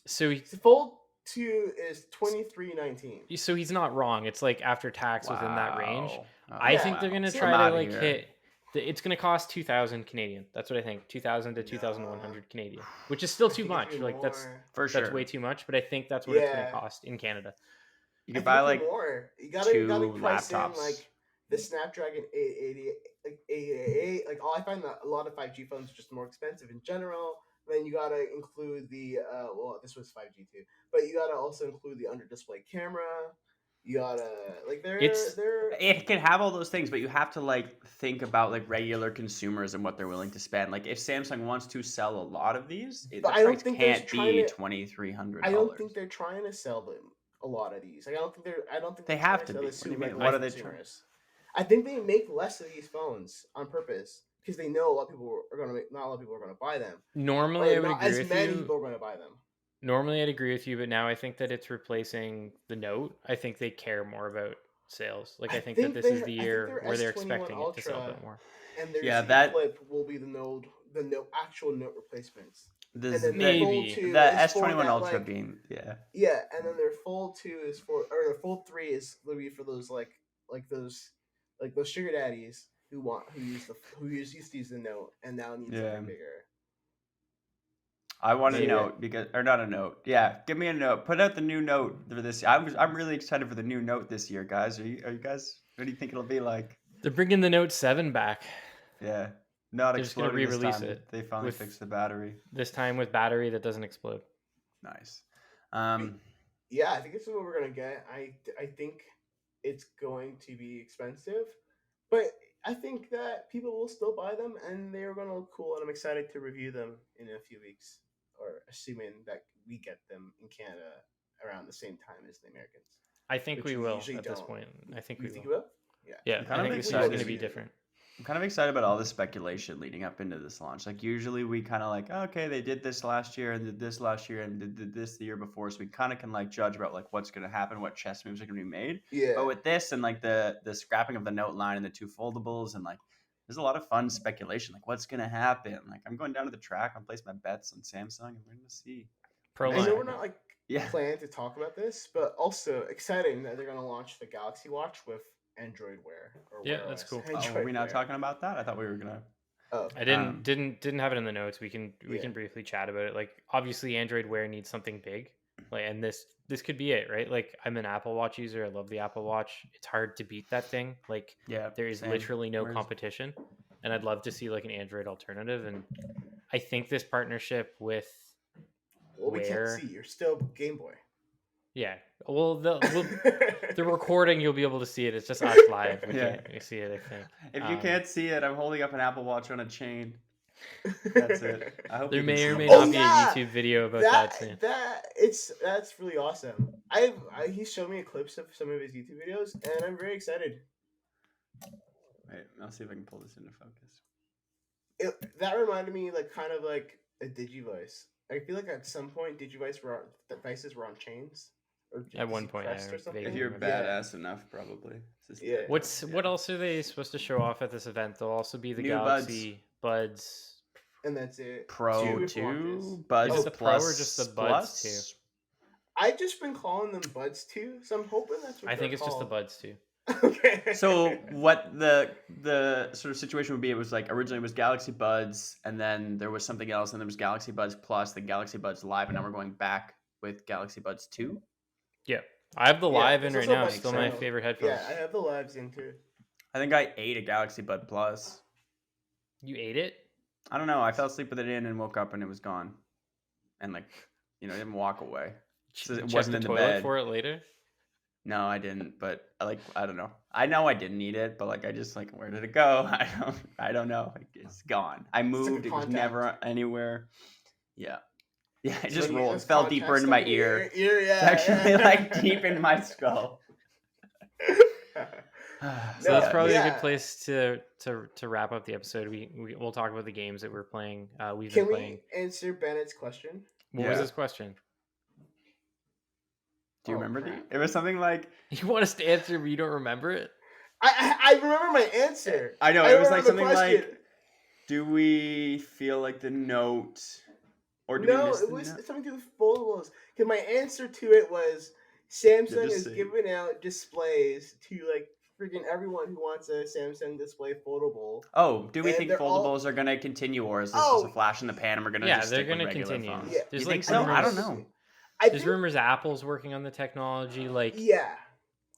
So the Fold 2 is $23.19. So he's not wrong. It's like after tax within that range. I think they're gonna try to like hit. It's gonna cost 2,000 Canadian. That's what I think. 2,000 to 2,100 Canadian, which is still too much. Like that's for sure. That's way too much. But I think that's what it's gonna cost in Canada. You could buy like more. You two gotta price laptops. in like the Snapdragon 888, like 888. Like I find that a lot of 5G phones are just more expensive in general. Then you gotta include the well, this was 5G too, but you gotta also include the under display camera. You gotta like they're It can have all those things, but you have to like think about like regular consumers and what they're willing to spend. Like if Samsung wants to sell a lot of these, the But I don't price think they're can't trying be to- $2,300. I don't think they're trying to sell them a lot of these. Like, I don't think They they're have trying to be. sell What do you this mean? to, What like, are they consumers. I think they make less of these phones on purpose because they know a lot of people are gonna not a lot of people are gonna buy them. Normally, I would not agree as with many you. people are gonna buy them. Normally, I'd agree with you, but now I think that it's replacing the Note. I think they care more about sales. Like I think that this is the year where they're expecting it to sell a bit more. And their Yeah, Z that- Flip will be the Note actual Note replacements. The, And then Maybe. the Fold 2 the is for S21 that, Ultra like, being yeah, and then their Fold 2 is for, or their Fold 3 is gonna be for those like those sugar daddies who used to use the Note and now need Yeah. something bigger. I want a Maybe. Note because, or not a Note. Yeah, give me a Note. Put out the new Note for this. I'm really excited for the new Note this year, guys. Are you guys? What do you think it'll be like? They're bringing the Note 7 back. Yeah, not They're just gonna exploding this re-release time. it They finally with- fixed the battery. This time with battery that doesn't explode. Nice. Yeah, I think this is what we're gonna get. I think it's going to be expensive, but I think that people will still buy them and they're gonna look cool. And I'm excited to review them in a few weeks, or assuming that we get them in Canada around the same time as the Americans. I think Which we we will usually at this don't. point. I think You we think will. you will? Yeah. Yeah, I'm kind I of think it's excited. going to be different. I'm kind of excited about all the speculation leading up into this launch. Like usually we kind of like, okay, they did this last year and did this last year and did this the year before, so we kind of can like judge about like what's going to happen, what chess moves are going to be made. Yeah. But with this and like the scrapping of the Note line and the two foldables and like there's a lot of fun speculation, like what's going to happen. Like I'm going down to the track, I'll place my bets on Samsung, and we're going to see. Pro I know line. we're not like Yeah. planning to talk about this, but also exciting that they're gonna launch the Galaxy Watch with Android Wear. Or Yeah, Wear that's OS. cool. Oh, are Android we not Wear. talking about that? I thought we were gonna. Oh, I didn't have it in the notes. We can Yeah. briefly chat about it. Like obviously Android Wear needs something big. Like and this could be it, right? Like I'm an Apple Watch user. I love the Apple Watch. It's hard to beat that thing. Like Yeah. there is same. literally no Where's- competition. And I'd love to see like an Android alternative. And I think this partnership with well, we Wear- can't see. You're still Game Boy. yeah. Well the recording you'll be able to see it. It's just us live. We Yeah. can't see it, I think. If you Um, can't see it, I'm holding up an Apple Watch on a chain. That's it. I hope There you may can or see may it. Oh, not be yeah! a YouTube video about that soon. That's really awesome. He showed me clips of some of his YouTube videos, and I'm very excited. Wait, I'll see if I can pull this into focus. That reminded me kind of like a Digivice. I feel like at some point devices were on chains. Or At one point, Crest yeah, or something. If you're remember. badass enough, probably. It's just- Yeah. What else are they supposed to show off at this event? There'll also be the New Galaxy Buds. And that's it. Pro Two 2, watches. Buds Is it the Pro or Plus just the Buds Plus? I've just been calling them Buds 2, so I'm hoping that's what I think they're it's just the called. Buds too. Okay. So what the sort of situation would be, it was like originally it was Galaxy Buds, and then there was something else, and there was Galaxy Buds Plus, then Galaxy Buds Live, and now we're going back with Galaxy Buds 2. Yeah, I have the Yeah, live in this right also now. makes Still my sense. favorite headphones. Yeah, I have the lives in too. I think I ate a Galaxy Bud Plus. You ate it? I don't know. I fell asleep with it in and woke up and it was gone. And like, it didn't walk away. So it Check wasn't the in the toilet bed. for it later. No, I didn't. But I don't know. I know I didn't eat it, but like, I just like, where did it go? I don't know. Like, it's gone. I like moved. a It was contact. never anywhere. Yeah. Yeah, it So just you rolled. It just fell contact deeper into stuck my in your ear. Ear, yeah. It's actually like deep in my skull. So No, that's probably a yeah. good place to wrap up the episode. We'll talk about the games that we're playing. We've Can been playing. we answer Bennett's question? What was Yeah. his question? Do you Oh, remember crap. It was something like, You want us to answer, but you don't remember it? I remember my answer. I know, it was like remember the something like, question. do we feel like the Note, or do we No, miss it the was Note? something to do with foldables. Because my answer to it was Samsung just is say- giving out displays to like freaking everyone who wants a Samsung display foldable. Oh, do we And think they're all- foldables are going to continue, or is this Oh. just a flash in the pan and we're going to Yeah, just they're stick with gonna regular continue. phones? Yeah. There's You like think so? I don't numerous- know. There's rumors Apple's working on the technology. Like, Yeah.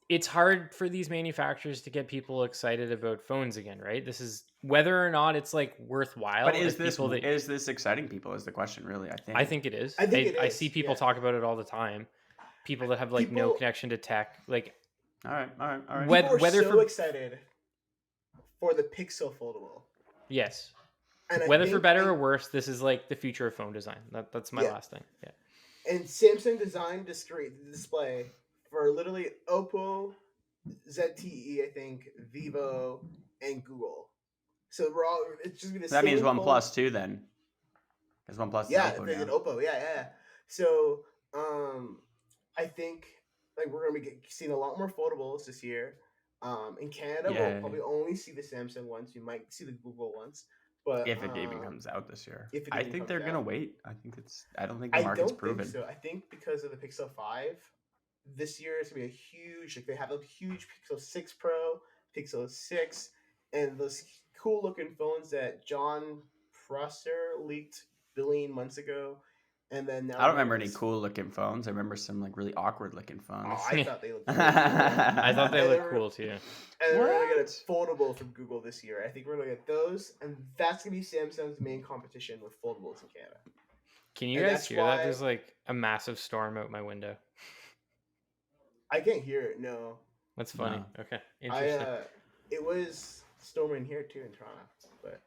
it's hard for these manufacturers to get people excited about phones again, right? This is whether or not it's like worthwhile. But is this exciting people? Is the question really? I think it is. I think I see people talk about it all the time. People that have like no connection to tech, like. All right. People are so excited for the Pixel foldable. Yes. And whether for better or worse, this is like the future of phone design. That's my last thing. Yeah. And Samsung designed the display for literally Oppo, ZTE, I think, Vivo, and Google. So it's just gonna. That means OnePlus too, then. Because OnePlus. Yeah, is Oppo they now. did Oppo. Yeah. So, I think like we're gonna be seeing a lot more foldables this year. In Canada, we'll probably only see the Samsung ones. You might see the Google ones. But if it even comes out this year, I think they're gonna wait. I don't think the market's proven. Think so. I think because of the Pixel 5, this year is gonna be a huge. Like they have a huge Pixel 6 Pro, Pixel 6, and those cool looking phones that John Prosser leaked a billion months ago. And then now I don't remember any cool looking phones. I remember some like really awkward looking phones. Oh, I thought they looked cool. I thought they looked cool too. And we're gonna get a foldable from Google this year. I think we're gonna get those, and that's gonna be Samsung's main competition with foldables in Canada. Can you guys hear that? There's like a massive storm out my window. I can't hear it. No. That's funny. No. Okay. Interesting. It was storming here too in Toronto, but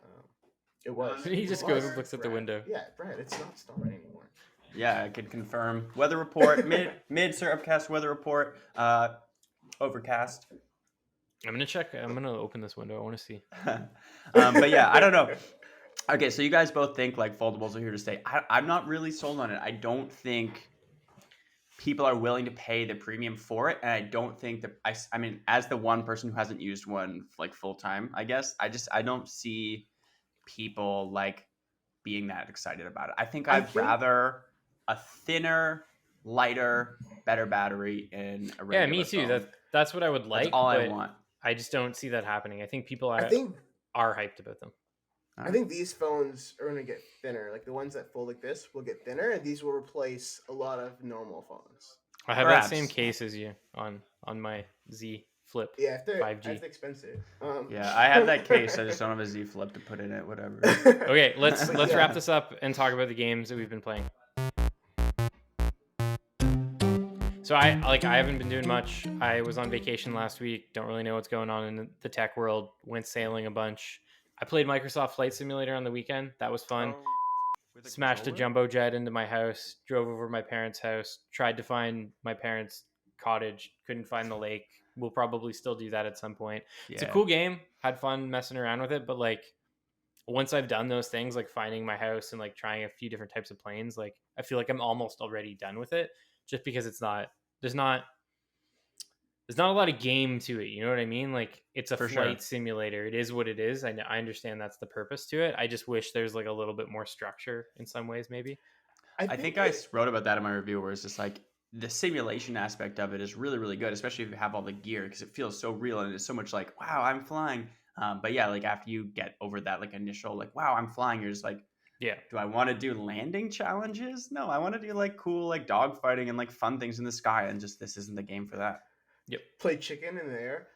it was. He just goes and looks at the window. Yeah, Brad, it's not storming anymore. Yeah, I can confirm. Weather report, mid SyrupCast weather report, overcast. I'm gonna check. I'm gonna open this window. I want to see. But yeah, I don't know. Okay, so you guys both think like foldables are here to stay. I'm not really sold on it. I don't think people are willing to pay the premium for it, and I don't think that I mean, as the one person who hasn't used one like full time, I guess I don't see people like being that excited about it. I think I'd rather a thinner, lighter, better battery in a regular me too. phone. That's what I would like. That's all I want. I just don't see that happening. I think people are hyped about them. I think these phones are going to get thinner. Like the ones that fold like this will get thinner, and these will replace a lot of normal phones. I have that same case as you on my Z Flip. Yeah, if they're 5G. That's expensive. Yeah, I have that case. I just don't have a Z Flip to put in it. Whatever. Okay, let's wrap this up and talk about the games that we've been playing. So I haven't been doing much. I was on vacation last week. Don't really know what's going on in the tech world. Went sailing a bunch. I played Microsoft Flight Simulator on the weekend. That was fun. Smashed a jumbo jet into my house. Drove over to my parents' house. Tried to find my parents' cottage. Couldn't find the lake. We'll probably still do that at some point. Yeah. It's a cool game. Had fun messing around with it. But like once I've done those things, like finding my house and like trying a few different types of planes, like I feel like I'm almost already done with it. Just because there's not a lot of game to it. You know what I mean? Like it's a flight simulator. It is what it is. I understand that's the purpose to it. I just wish there's like a little bit more structure in some ways, maybe. I think I wrote about that in my review where it's just like the simulation aspect of it is really, really good, especially if you have all the gear because it feels so real and it's so much like, wow, I'm flying. But yeah, like after you get over that like initial like, wow, I'm flying, you're just like, yeah, do I want to do landing challenges? No, I want to do like cool like dogfighting and like fun things in the sky, and just this isn't the game for that. Yep. Play chicken in the air.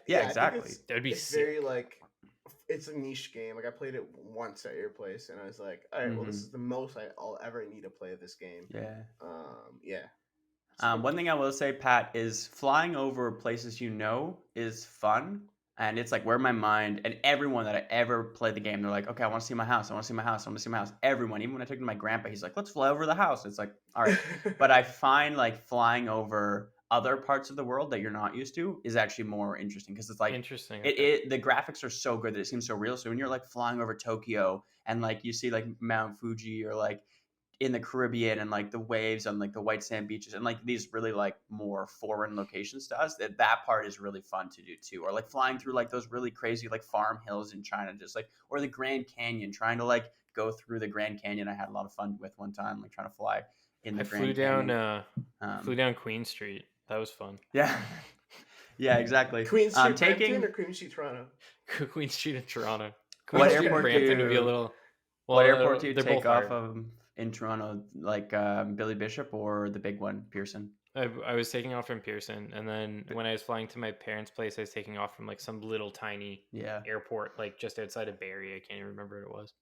Exactly. That'd be it's very like it's a niche game. Like I played it once at your place, and I was like, all right, well, this is the most I'll ever need to play this game. Yeah. One thing I will say, Pat, is flying over places is fun. And it's like where my mind and everyone that I ever played the game, they're like, okay, I want to see my house. I want to see my house. I want to see my house. Everyone, even when I took it to my grandpa, he's like, let's fly over the house. It's like, all right. But I find like flying over other parts of the world that you're not used to is actually more interesting because it's like interesting. The graphics are so good that it seems so real. So when you're like flying over Tokyo and like you see like Mount Fuji or like in the Caribbean and like the waves on like the white sand beaches and like these really like more foreign locations to us, that part is really fun to do too. Or like flying through like those really crazy like farm hills in China, just like, or the Grand Canyon, trying to like go through the Grand Canyon. I had a lot of fun with one time, like trying to fly in the Grand Canyon. Flew down Queen Street. That was fun. Yeah. Yeah, exactly. Queen Street Brampton or Queen Street Toronto? Queen Street in Toronto. Queen Street Brampton would be a little... What airport do you take off of? in Toronto, like Billy Bishop or the big one, Pearson? I was taking off from Pearson, and then when I was flying to my parents' place, I was taking off from like some little tiny airport, like just outside of Barrie. I can't even remember what it was.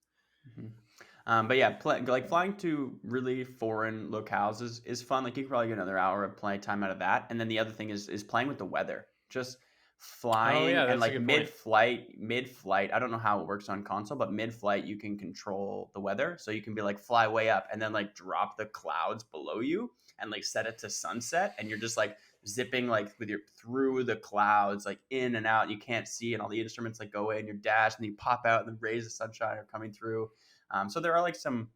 Mm-hmm. But yeah, like flying to really foreign locales is fun. Like you could probably get another hour of play time out of that. And then the other thing is playing with the weather. Just flying and like mid-flight. I don't know how it works on console, but mid-flight you can control the weather. So you can be like fly way up and then like drop the clouds below you and like set it to sunset, and you're just like zipping like with your through the clouds, like in and out. You can't see, and all the instruments like go away in your dash, and you pop out, and the rays of sunshine are coming through. So there are like some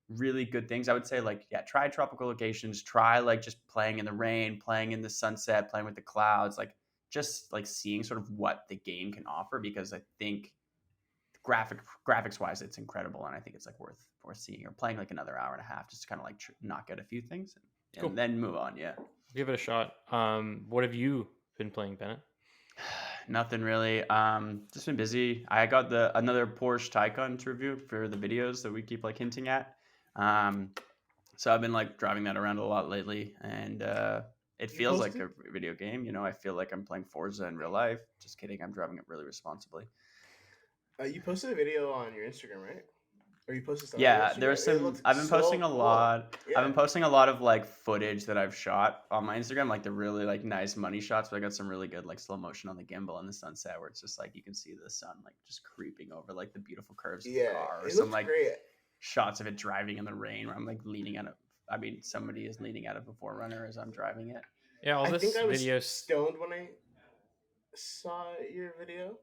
really good things. I would say like, yeah, try tropical locations, try like just playing in the rain, playing in the sunset, playing with the clouds, like just like seeing sort of what the game can offer, because I think graphics wise, it's incredible. And I think it's like worth seeing, or playing like another hour and a half, just to kind of like knock out a few things and then move on. Yeah. Give it a shot. What have you been playing, Bennett? Nothing really. Just been busy. I got another Porsche Taycan to review for the videos that we keep like hinting at. So I've been like driving that around a lot lately, and it feels like a video game. You know, I feel like I'm playing Forza in real life. Just kidding. I'm driving it really responsibly. You posted a video on your Instagram, right? Or you posted something? Yeah, there's some. I've been posting a lot. Yeah. I've been posting a lot of like footage that I've shot on my Instagram, like the really like nice money shots. But I got some really good like slow motion on the gimbal in the sunset, where it's just like you can see the sun like just creeping over like the beautiful curves of the car, or some like great shots of it driving in the rain, where I'm like leaning out of. I mean, somebody is leaning out of a 4Runner as I'm driving it. Yeah, I think I was stoned when I saw your video.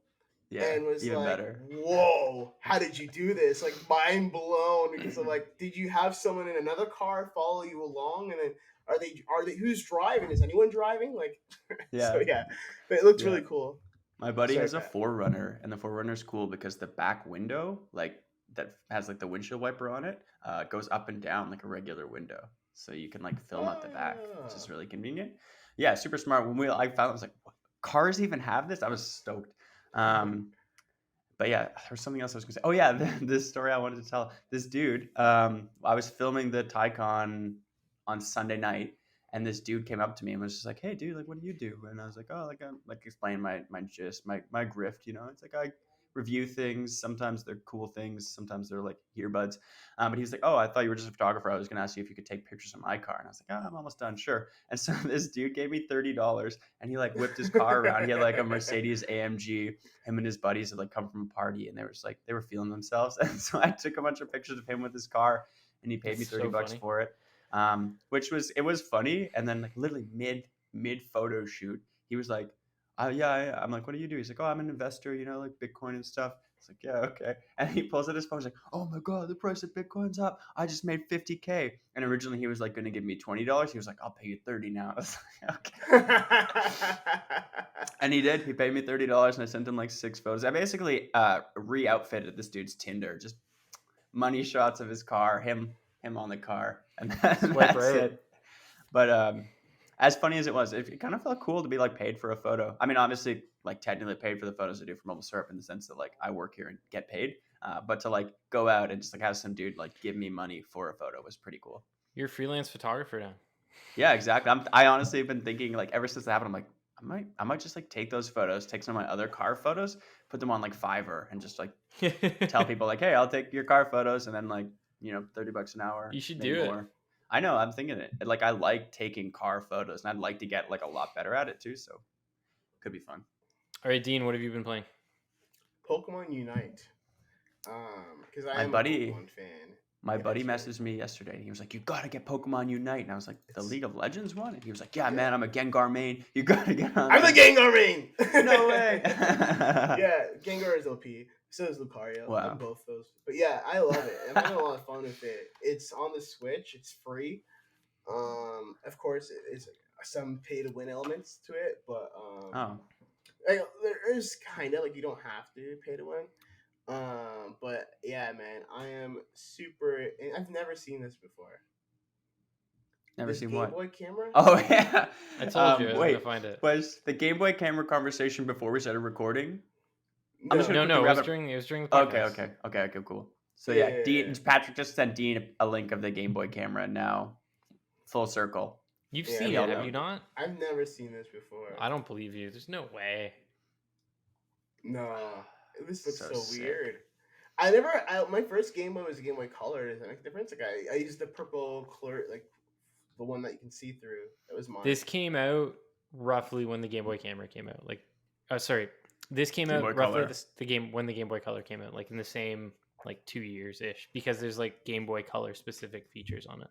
Yeah, and was even like, better. Whoa, how did you do this? Like, mind blown, because I'm like, did you have someone in another car follow you along? And then are they who's driving? Is anyone driving? Like, yeah. So yeah, but it looked really cool. My buddy has a 4Runner, and the 4Runner's cool because the back window, like that has like the windshield wiper on it, goes up and down like a regular window, so you can like film out the back, which is really convenient. Yeah, super smart. When I found it, I was like, what? Cars even have this? I was stoked. But yeah, there was something else I was gonna say. Oh yeah, this story I wanted to tell. This dude, I was filming the Taycan on Sunday night, and this dude came up to me and was just like, "Hey, dude, like, what do you do?" And I was like, "Oh, like I'm like explaining my gist, my grift, you know. It's like I review things. Sometimes they're cool things. Sometimes they're like earbuds." But he's like, "Oh, I thought you were just a photographer. I was going to ask you if you could take pictures of my car." And I was like, "Oh, I'm almost done. Sure." And so this dude gave me $30, and he like whipped his car around. He had like a Mercedes AMG. Him and his buddies had like come from a party, and they were feeling themselves. And so I took a bunch of pictures of him with his car, and he paid me $30 for it. Which was funny. And then like literally mid photo shoot, he was like, yeah, I'm like, "What do you do?" He's like, "Oh, I'm an investor, you know, like Bitcoin and stuff." It's like, "Yeah, okay." And he pulls out his phone. He's like, "Oh my God, the price of Bitcoin's up. I just made $50K. And originally he was like going to give me $20. He was like, "I'll pay you $30 now." I was like, "Okay." And he did. He paid me $30, and I sent him like 6 photos. I basically re-outfitted this dude's Tinder, just money shots of his car, him on the car, and that's it. But as funny as it was, it kind of felt cool to be like paid for a photo. I mean, obviously, like technically paid for the photos I do for MobileSyrup, in the sense that like I work here and get paid. But to like go out and just like have some dude like give me money for a photo was pretty cool. You're a freelance photographer now. Yeah, exactly. I honestly have been thinking, like, ever since that happened, I'm like, I might just like take those photos, take some of my other car photos, put them on like Fiverr, and just like tell people like, "Hey, I'll take your car photos," and then like, you know, $30 an hour. You should do it. I know, I'm thinking it. Like, I like taking car photos, and I'd like to get like a lot better at it too, so could be fun. All right, Dean, what have you been playing? Pokemon Unite. Because I'm a Pokemon fan. My buddy messaged me yesterday, and he was like, "You gotta get Pokemon Unite." And I was like, "The League of Legends one?" And he was like, "Yeah, man, I'm a Gengar main. You gotta get on." I'm the Gengar main. No way. Yeah, Gengar is OP. So is Lucario. Wow. I'm both those. But yeah, I love it. I'm having a lot of fun with it. It's on the Switch. It's free. Of course, it's some pay to win elements to it, but there is kind of like you don't have to pay to win. But yeah, man, I am super. I've never seen this before. Never seen Game what? Boy camera? Oh yeah, I told you. I was gonna find it. Was the Game Boy camera conversation before we started recording? No. It was during the podcast. Okay, cool. So yeah, Dean, Patrick just sent Dean a link of the Game Boy camera. Now, full circle. You've Yeah, seen we it, all have know. you not? I've never seen this before. I don't believe you. There's no way. No, this looks So so sick. weird. My first Game Boy was a Game Boy Color. Does that make a difference? Like I used the purple color, like the one that you can see through. That was mine. This came out roughly when the Game Boy camera came out. Like, this came Game out Boy roughly Color. when the Game Boy Color came out, like in the same like 2 years ish, because there's like Game Boy Color specific features on it.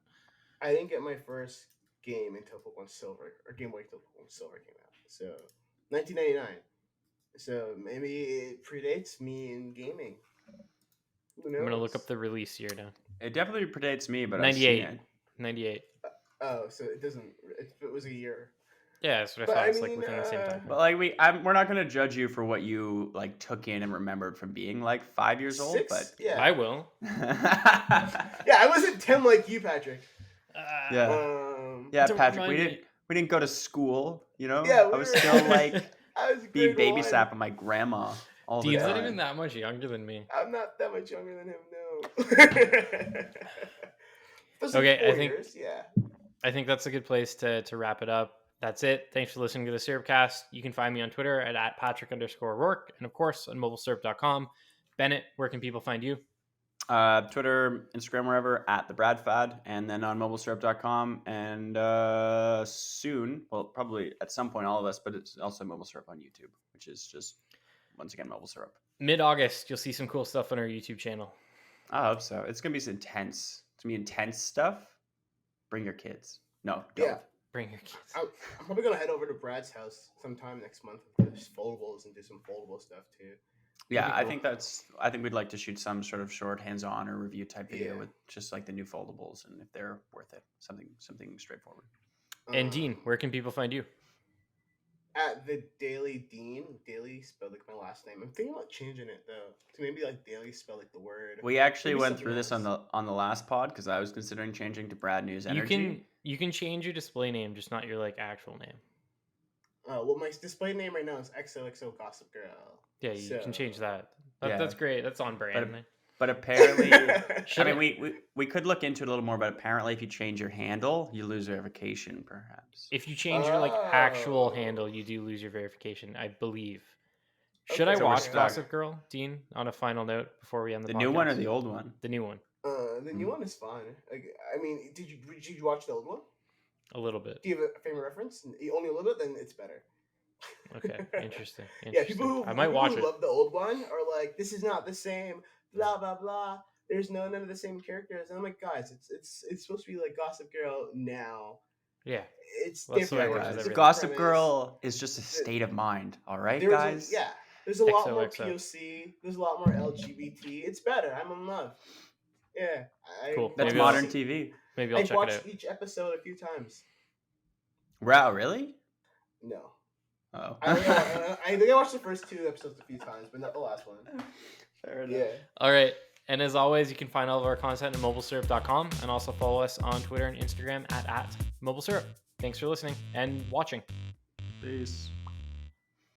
I didn't get my first game until Pokemon Silver, or Game Boy until Pokemon Silver came out. So 1999. So maybe it predates me in gaming. Who knows? I'm gonna look up the release year now. It definitely predates me, but 98. I've seen it. 98. Oh, so it doesn't. If it was a year. Yeah, that's what I But thought. I It's like mean, within the same time. But like we're not gonna judge you for what you like took in and remembered from being like 5 years old. 6? But Yeah. I will. Yeah, I wasn't 10 like you, Patrick. Yeah. Yeah, Don't Patrick, remind we me. didn't go to school. You know. Yeah, I was still like I was being grade 1. babysat by my grandma all the Dean's time. not even that much younger than me. I'm not that much younger than him, no. Those are Okay, 4 I think- years, yeah. I think that's a good place to wrap it up. That's it. Thanks for listening to the SyrupCast. You can find me on Twitter at Patrick_O'Rourke, and of course on MobileSyrup.com. Bennett, where can people find you? Twitter, Instagram, wherever, at the Brad Fad, and then on MobileSyrup.com, and soon, well, probably at some point, all of us, but it's also MobileSyrup on YouTube, which is just, once again, MobileSyrup. Mid-August, you'll see some cool stuff on our YouTube channel. I hope so. It's going to be intense. It's going to be intense stuff. Bring your kids. No, don't. Yeah. Bring your kids. I'm probably going to head over to Brad's house sometime next month with his foldables and do some foldable stuff, too. Yeah, That'd be I think we'd like to shoot some sort of short hands-on or review type video Yeah. with just like the new foldables and if they're worth it. Something straightforward. And Dean, where can people find you? At the Daily Dean. Daily spelled like my last name. I'm thinking about changing it though to maybe like Daily spelled like the word. We actually Maybe went something through this else. on the last pod because I was considering changing to Brad News Energy. You can change your display name, just not your like actual name. Well, my display name right now is XOXO Gossip Girl. Yeah, you can change that. Yeah. That's great. That's on brand. man. But apparently, Should I mean, we could look into it a little more. But apparently, if you change your handle, you lose verification, perhaps. If you change your like actual Oh. handle, you do lose your verification, I believe. Should Okay. I So we're watch stuck. Gossip Girl, Dean? On a final note before we end The the new one or podcast? the old one? The new one, The new one is fine. Like, I mean, did you watch the old one? a little bit. Do you have a favorite reference? Only a little bit, then it's better. Okay, interesting. Yeah, people who I might watch who it. love the old one are like, this is not the same. Blah blah blah. There's none of the same characters. And I'm like, guys, it's supposed to be like Gossip Girl now. Yeah, It's Well, that's the way it different. works with It's everything. different Gossip premise. Girl is just a state of mind. All right, There's guys. there's a lot more XOXO. POC. There's a lot more LGBT. It's better. I'm in love. Yeah, Cool. That's Maybe modern I'll- TV. maybe I'll I've check it watched out. each episode a few times. Wow, really? No, Oh. I think I watched the first 2 episodes a few times, but not the last one. Fair enough. Yeah. All right. And as always, you can find all of our content at MobileSyrup.com and also follow us on Twitter and Instagram at MobileSyrup. Thanks for listening and watching. Peace.